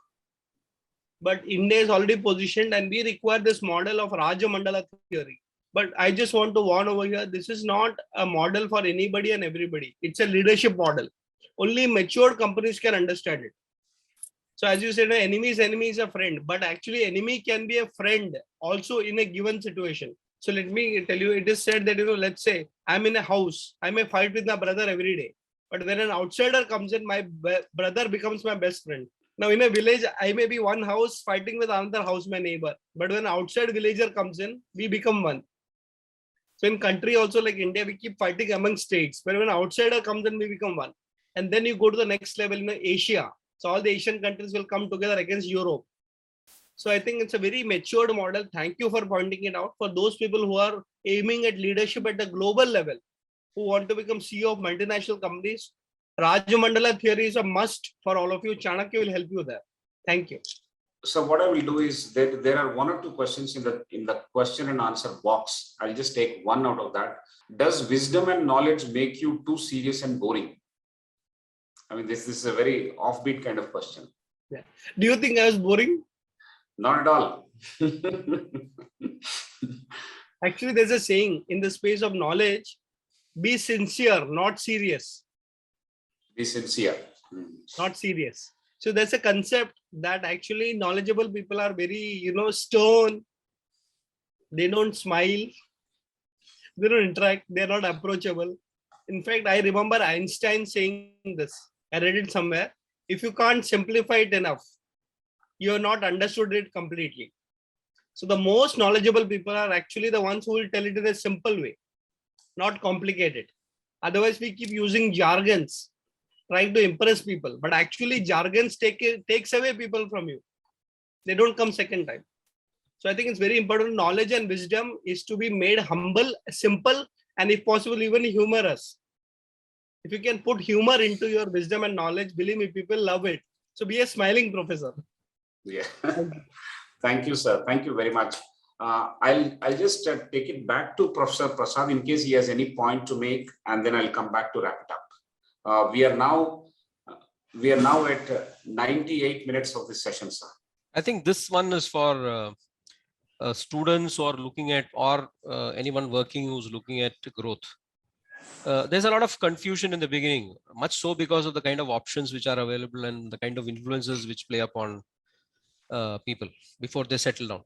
But India is already positioned, and we require this model of Rajamandala theory. But I just want to warn over here, this is not a model for anybody and everybody. It's a leadership model. Only mature companies can understand it. So as you said, enemy's enemy is a friend, but actually enemy can be a friend also in a given situation. So let me tell you, it is said that, let's say I'm in a house, I may fight with my brother every day. But when an outsider comes in, my brother becomes my best friend. Now in a village, I may be one house fighting with another house, my neighbor. But when an outside villager comes in, we become one. So in country also like India, we keep fighting among states. But when an outsider comes in, we become one. And then you go to the next level, Asia. So all the Asian countries will come together against Europe. So I think it's a very matured model. Thank you for pointing it out. For those people who are aiming at leadership at the global level, who want to become CEO of multinational companies, Rajamandala theory is a must for all of you. Chanakya will help you there. Thank you. So what I will do is that there are one or two questions in the question and answer box. I'll just take one out of that. Does wisdom and knowledge make you too serious and boring? I mean, this is a very offbeat kind of question. Yeah. Do you think I was boring? Not at all. Actually, there's a saying in the space of knowledge, be sincere, not serious. Be sincere. Not serious. So there's a concept that actually knowledgeable people are very, stern. They don't smile. They don't interact. They're not approachable. In fact, I remember Einstein saying this. I read it somewhere. If you can't simplify it enough, you have not understood it completely. So the most knowledgeable people are actually the ones who will tell it in a simple way, not complicated. Otherwise, we keep using jargons, trying to impress people. But actually, jargons takes away people from you. They don't come second time. So I think it's very important. Knowledge and wisdom is to be made humble, simple, and if possible, even humorous. If you can put humor into your wisdom and knowledge, believe me, people love it. So be a smiling professor. Yeah. Thank you, sir. Thank you very much. I'll just take it back to Professor Prasad in case he has any point to make, and then I'll come back to wrap it up. We are now at 98 minutes of this session, sir. I think this one is for students who are looking at, or anyone working who's looking at growth. There's a lot of confusion in the beginning, much so because of the kind of options which are available and the kind of influences which play upon people before they settle down.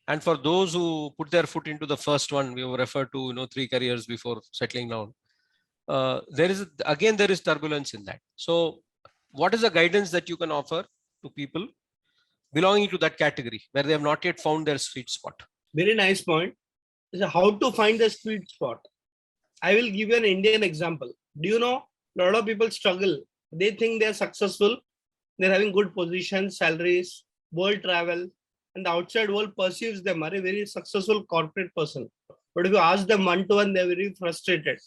And for those who put their foot into the first one, we refer to 3 careers before settling down. There is turbulence in that. So what is the guidance that you can offer to people belonging to that category where they have not yet found their sweet spot? Very nice point. So how to find the sweet spot? I will give you an Indian example. Do you know, a lot of people struggle. They think they're successful. They're having good positions, salaries, world travel, and the outside world perceives them as a very successful corporate person. But if you ask them one-to-one, they're very frustrated.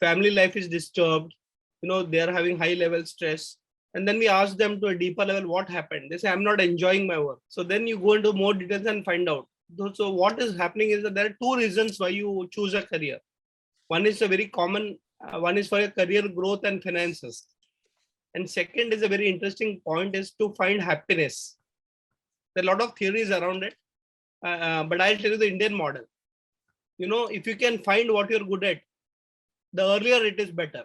Family life is disturbed. They're having high level stress. And then we ask them to a deeper level, what happened? They say, I'm not enjoying my work. So then you go into more details and find out. So what is happening is that there are 2 reasons why you choose a career. One is a very common, one is for your career growth and finances. And second is a very interesting point is to find happiness. There are a lot of theories around it, but I'll tell you the Indian model. If you can find what you're good at, the earlier it is better.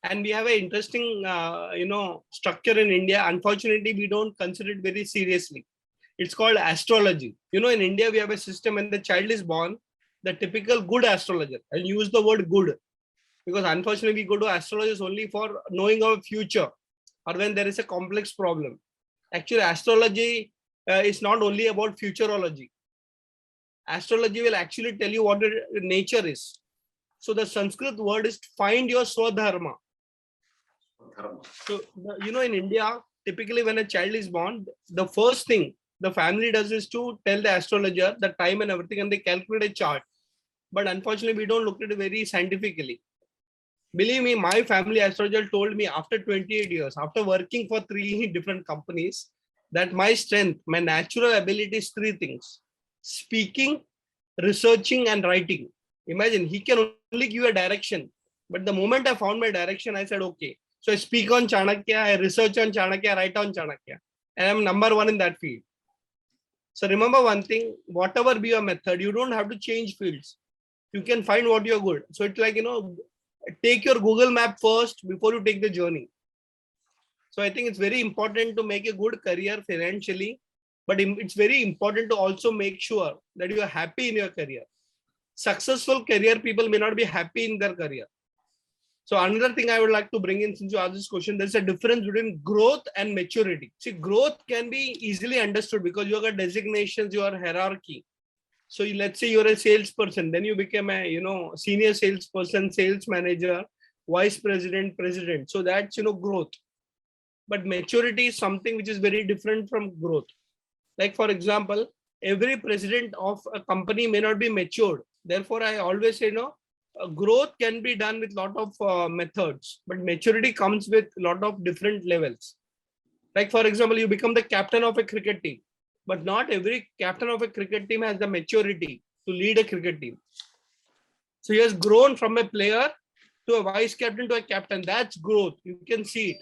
And we have an interesting, structure in India. Unfortunately, we don't consider it very seriously. It's called astrology. In India, we have a system when the child is born, the typical good astrologer. I'll use the word good because unfortunately, we go to astrologers only for knowing our future or when there is a complex problem. Actually, astrology is not only about futurology. Astrology will actually tell you what nature is. So the Sanskrit word is find your swadharma. So, in India, typically when a child is born, the first thing the family does is to tell the astrologer the time and everything, and they calculate a chart. But unfortunately, we don't look at it very scientifically. Believe me, my family astrologer told me after 28 years, after working for 3 different companies, that my strength, my natural ability is 3 things: speaking, researching, and writing. Imagine, he can only give a direction. But the moment I found my direction, I said, okay. So I speak on Chanakya, I research on Chanakya, I write on Chanakya. And I'm number 1 in that field. So remember one thing, whatever be your method, you don't have to change fields. You can find what you're good. So it's like, take your Google map first before you take the journey. So I think it's very important to make a good career financially, but it's very important to also make sure that you are happy in your career. Successful career people may not be happy in their career. So another thing I would like to bring in, since you asked this question, there's a difference between growth and maturity. See, growth can be easily understood because you have designations, your hierarchy. So let's say you're a salesperson, then you become a, senior salesperson, sales manager, vice president, president. So that's, growth. But maturity is something which is very different from growth. Like, for example, every president of a company may not be matured. Therefore, I always say, growth can be done with a lot of methods, but maturity comes with a lot of different levels. Like for example, you become the captain of a cricket team, but not every captain of a cricket team has the maturity to lead a cricket team. So he has grown from a player to a vice captain to a captain. That's growth. You can see it.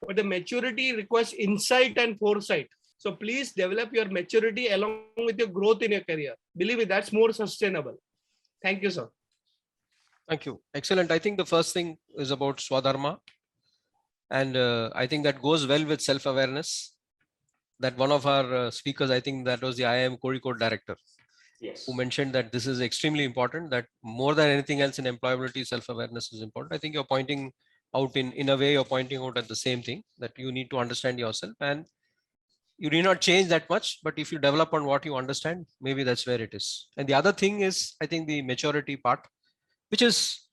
But the maturity requires insight and foresight. So please develop your maturity along with your growth in your career. Believe me, that's more sustainable. Thank you, sir. Thank you. Excellent. I think the first thing is about Swadharma. And I think that goes well with self-awareness. That one of our speakers, I think that was the IIM Kozhikode director, Yes. who mentioned that this is extremely important, that more than anything else in employability, self-awareness is important. I think you're pointing out in a way, you're pointing out at the same thing, that you need to understand yourself, and you need not change that much, but if you develop on what you understand, maybe that's where it is. And the other thing is, I think the maturity part, which is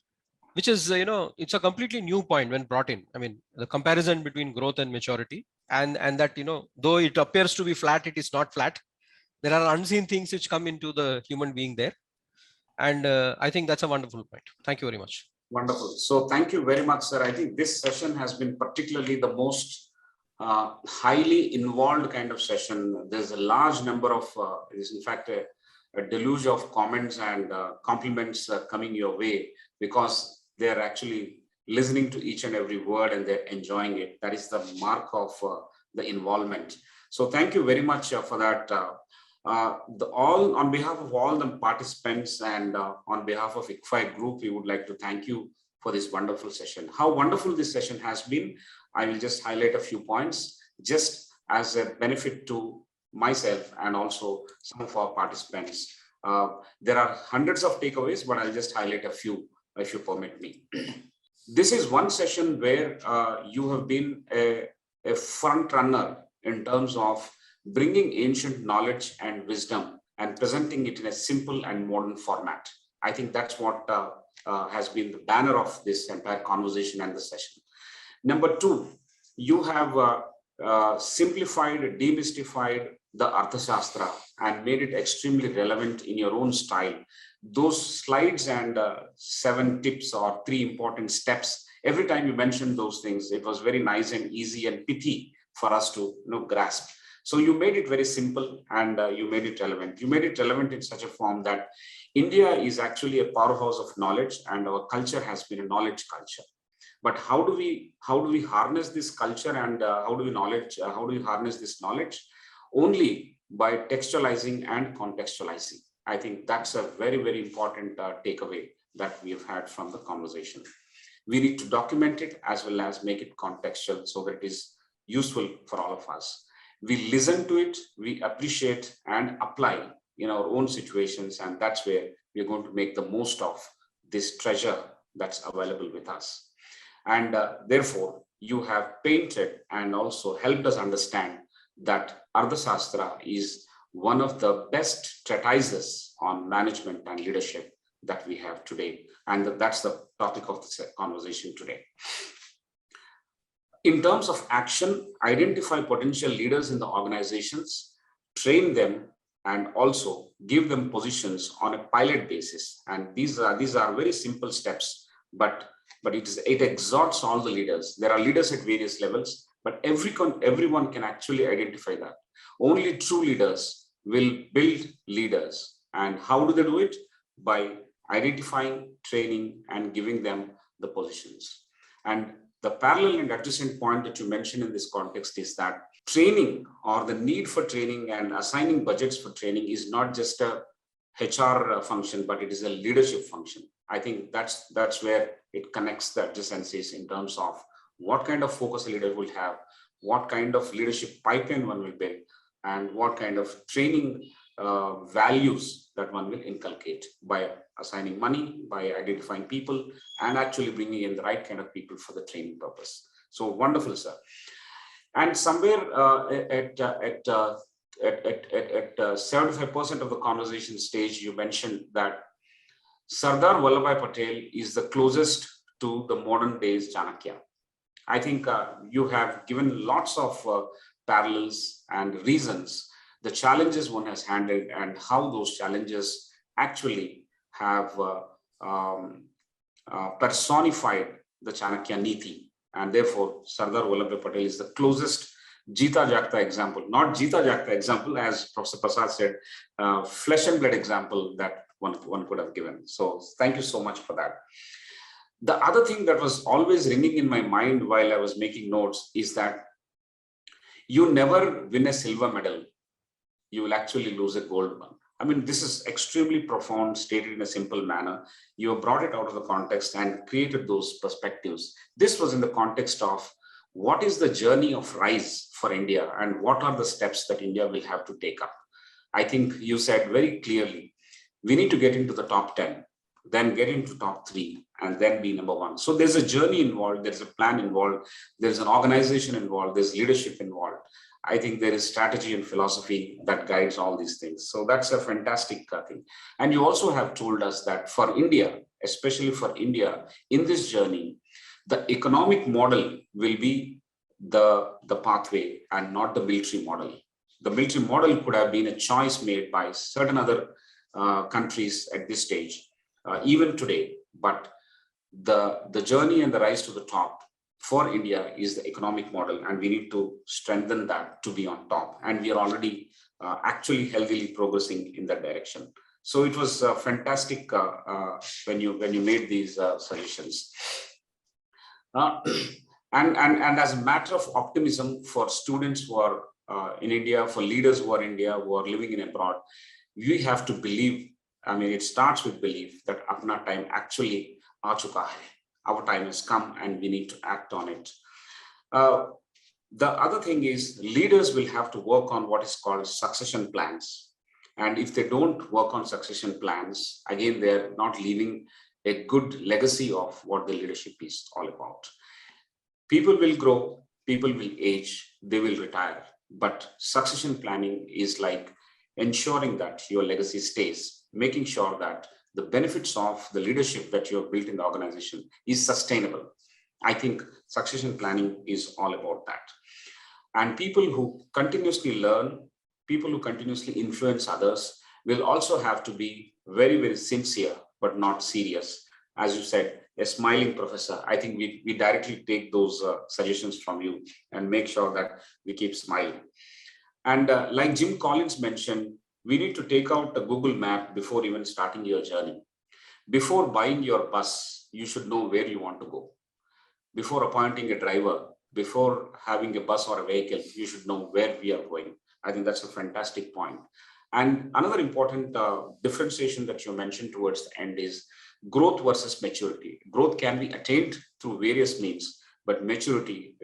it's a completely new point when brought in. I mean, the comparison between growth and maturity, and that, though it appears to be flat, it is not flat. There are unseen things which come into the human being there. And I think that's a wonderful point. Thank you very much. Wonderful. So thank you very much, sir. I think this session has been particularly the most highly involved kind of session. There's a large number of, is in fact a deluge of comments and compliments coming your way, because they're actually listening to each and every word and they're enjoying it. That is the mark of the involvement. So thank you very much for that. On behalf of all the participants and on behalf of ICFAI group, we would like to thank you for this wonderful session. How wonderful this session has been, I will just highlight a few points just as a benefit to myself and also some of our participants. There are hundreds of takeaways, but I'll just highlight a few, if you permit me. This is one session where you have been a front runner in terms of bringing ancient knowledge and wisdom and presenting it in a simple and modern format. I think that's what has been the banner of this entire conversation and the session. Number two, you have simplified, demystified the Arthashastra and made it extremely relevant in your own style. Those slides and 7 tips or 3 important steps, every time you mentioned those things, it was very nice and easy and pithy for us to grasp. So you made it very simple and you made it relevant. You made it relevant in such a form that India is actually a powerhouse of knowledge and our culture has been a knowledge culture. But how do we harness this culture and how do we harness this knowledge? Only by textualizing and contextualizing. I think that's a very, very important takeaway that we have had from the conversation. We need to document it as well as make it contextual so that it is useful for all of us. We listen to it, we appreciate and apply in our own situations, and that's where we're going to make the most of this treasure that's available with us. And therefore, you have painted and also helped us understand that Arthashastra is one of the best treatises on management and leadership that we have today. And that's the topic of the conversation today. In terms of action, identify potential leaders in the organizations, train them, and also give them positions on a pilot basis. And these are very simple steps, but it exhorts all the leaders. There are leaders at various levels, but everyone can actually identify that. Only true leaders will build leaders. And how do they do it? By identifying, training, and giving them the positions. And the parallel and adjacent point that you mentioned in this context is that training, or the need for training and assigning budgets for training, is not just a HR function, but it is a leadership function. I think that's where it connects the adjacencies in terms of what kind of focus a leader will have, what kind of leadership pipeline one will build, and what kind of training values that one will inculcate by assigning money, by identifying people, and actually bringing in the right kind of people for the training purpose. So wonderful, sir. And somewhere at 75% of the conversation stage, you mentioned that Sardar Vallabhbhai Patel is the closest to the modern days Chanakya. I think you have given lots of parallels and reasons, the challenges one has handled and how those challenges actually have personified the Chanakya Niti And therefore, Sardar Vallabhbhai Patel is the closest Jita Jagta example, not Jita Jagta example, as Professor Prasad said, flesh and blood example that one could have given. So thank you so much for that. The other thing that was always ringing in my mind while I was making notes is that you never win a silver medal, you will actually lose a gold one. I mean, this is extremely profound, stated in a simple manner. You have brought it out of the context and created those perspectives. This was in the context of what is the journey of rise for India and what are the steps that India will have to take up. I think you said very clearly, we need to get into the top 10, then get into top 3, and then be number 1. So there's a journey involved, there's a plan involved, there's an organization involved, there's leadership involved. I think there is strategy and philosophy that guides all these things. So that's a fantastic thing. And you also have told us that for India, especially for India, in this journey, the economic model will be the pathway and not the military model. The military model could have been a choice made by certain other countries at this stage, even today. But the journey and the rise to the top for India is the economic model, and we need to strengthen that to be on top. And we are already actually healthily progressing in that direction. So it was fantastic when you made these suggestions. And as a matter of optimism for students who are in India, for leaders who are in India, who are living in abroad, we have to believe. I mean, it starts with belief that apna time actually aa chuka hai. Our time has come and we need to act on it. The other thing is leaders will have to work on what is called succession plans. And if they don't work on succession plans, again, they're not leaving a good legacy of what the leadership is all about. People will grow, people will age, they will retire. But succession planning is like ensuring that your legacy stays, making sure that the benefits of the leadership that you have built in the organization is sustainable. I think succession planning is all about that. And people who continuously learn, people who continuously influence others will also have to be very, very sincere, but not serious. As you said, a smiling professor. I think we directly take those suggestions from you and make sure that we keep smiling. And like Jim Collins mentioned, we need to take out the Google map before even starting your journey. Before buying your bus, you should know where you want to go. Before appointing a driver, before having a bus or a vehicle, you should know where we are going. I think that's a fantastic point. And another important differentiation that you mentioned towards the end is growth versus maturity. Growth can be attained through various means, but maturity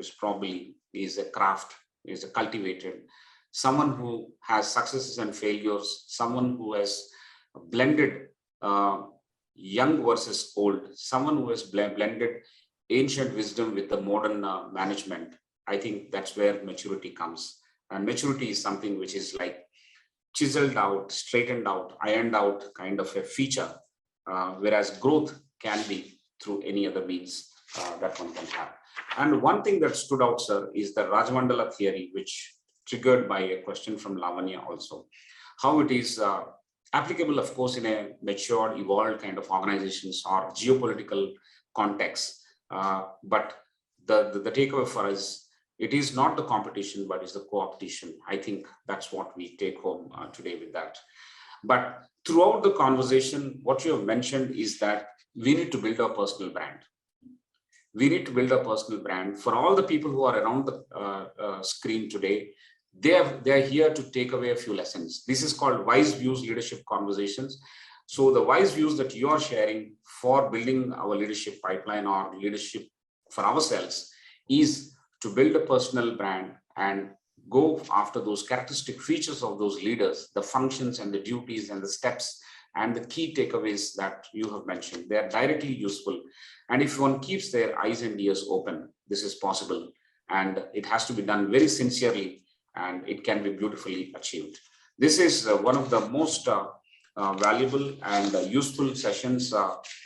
is a craft, is a cultivated. Someone who has successes and failures, someone who has blended young versus old, someone who has blended ancient wisdom with the modern management. I think that's where maturity comes. And maturity is something which is like chiseled out, straightened out, ironed out kind of a feature, whereas growth can be through any other means that one can have. And one thing that stood out, sir, is the Rajmandala theory, which triggered by a question from Lavanya also. How it is applicable, of course, in a mature, evolved kind of organizations or geopolitical context. But the takeaway for us, it is not the competition, but it's the co-opetition. I think that's what we take home today with that. But throughout the conversation, what you have mentioned is that we need to build our personal brand. We need to build a personal brand. For all the people who are around the screen today, they are here to take away a few lessons. This is called Wise Views Leadership Conversations. So the wise views that you are sharing for building our leadership pipeline or leadership for ourselves is to build a personal brand and go after those characteristic features of those leaders, the functions and the duties and the steps and the key takeaways that you have mentioned. They are directly useful. And if one keeps their eyes and ears open, this is possible. And it has to be done very sincerely, and it can be beautifully achieved. This is one of the most valuable and useful sessions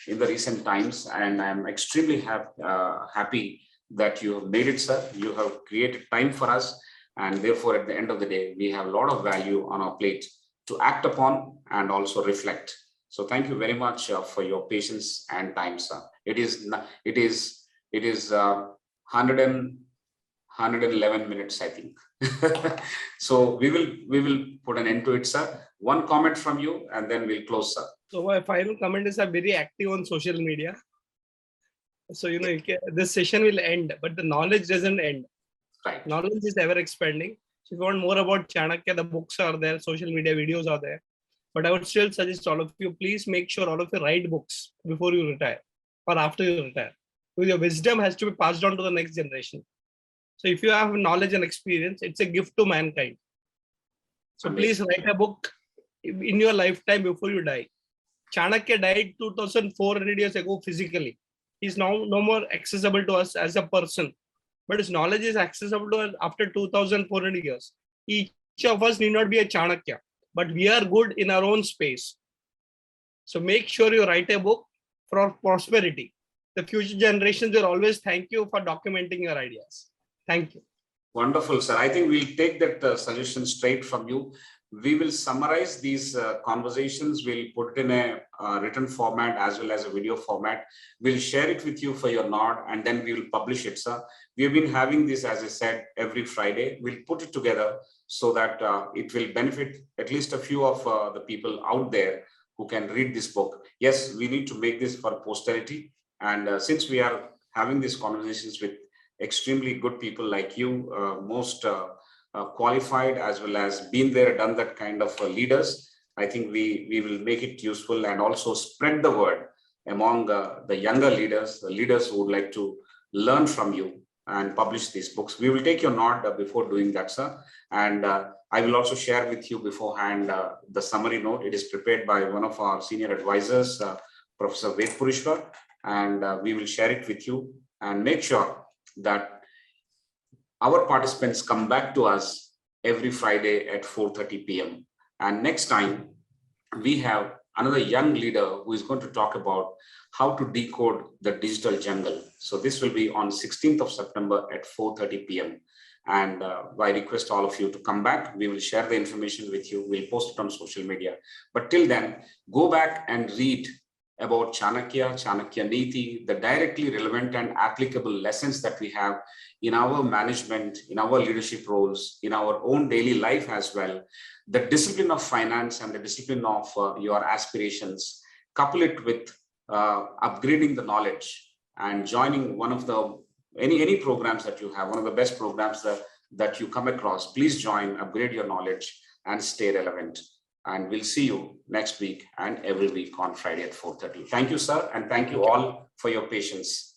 in the recent times. And I'm extremely happy that you have made it, sir. You have created time for us. And therefore, at the end of the day, we have a lot of value on our plate to act upon and also reflect. So thank you very much for your patience and time, sir. It is 111 minutes, I think. So we will put an end to it, sir. One comment from you, and then we'll close, sir. So my final comment is I'm very active on social media. So, this session will end, but the knowledge doesn't end. Right. Knowledge is ever expanding. So if you want more about Chanakya, the books are there, social media videos are there. But I would still suggest all of you, please make sure all of you write books before you retire or after you retire. Because your wisdom has to be passed on to the next generation. So if you have knowledge and experience, it's a gift to mankind. So please write a book in your lifetime before you die. Chanakya died 2,400 years ago physically. He's now no more accessible to us as a person, but his knowledge is accessible to us after 2,400 years. Each of us need not be a Chanakya, but we are good in our own space. So make sure you write a book for prosperity. The future generations will always thank you for documenting your ideas. Thank you. Wonderful, sir. I think we'll take that suggestion straight from you. We will summarize these conversations. We'll put it in a written format as well as a video format. We'll share it with you for your nod, and then we will publish it, sir. We've been having this, as I said, every Friday. We'll put it together so that it will benefit at least a few of the people out there who can read this book. Yes, we need to make this for posterity. And since we are having these conversations with extremely good people like you, most qualified as well as been there, done that kind of leaders, I think we will make it useful and also spread the word among the younger leaders, the leaders who would like to learn from you and publish these books. We will take your nod before doing that, sir. And I will also share with you beforehand the summary note. It is prepared by one of our senior advisors, Professor Vedpurishwar, and we will share it with you and make sure that our participants come back to us every Friday at 4:30 p.m. And next time, we have another young leader who is going to talk about how to decode the digital jungle. So this will be on 16th of September at 4:30 p.m. And I request all of you to come back. We will share the information with you. We'll post it on social media. But till then, go back and read about Chanakya, Chanakya Niti, the directly relevant and applicable lessons that we have in our management, in our leadership roles, in our own daily life as well. The discipline of finance and the discipline of your aspirations, couple it with upgrading the knowledge and joining one of the any programs that you have, one of the best programs that you come across. Please join, upgrade your knowledge and stay relevant. And we'll see you next week and every week on Friday at 4:30. Thank you, sir. And thank you all for your patience.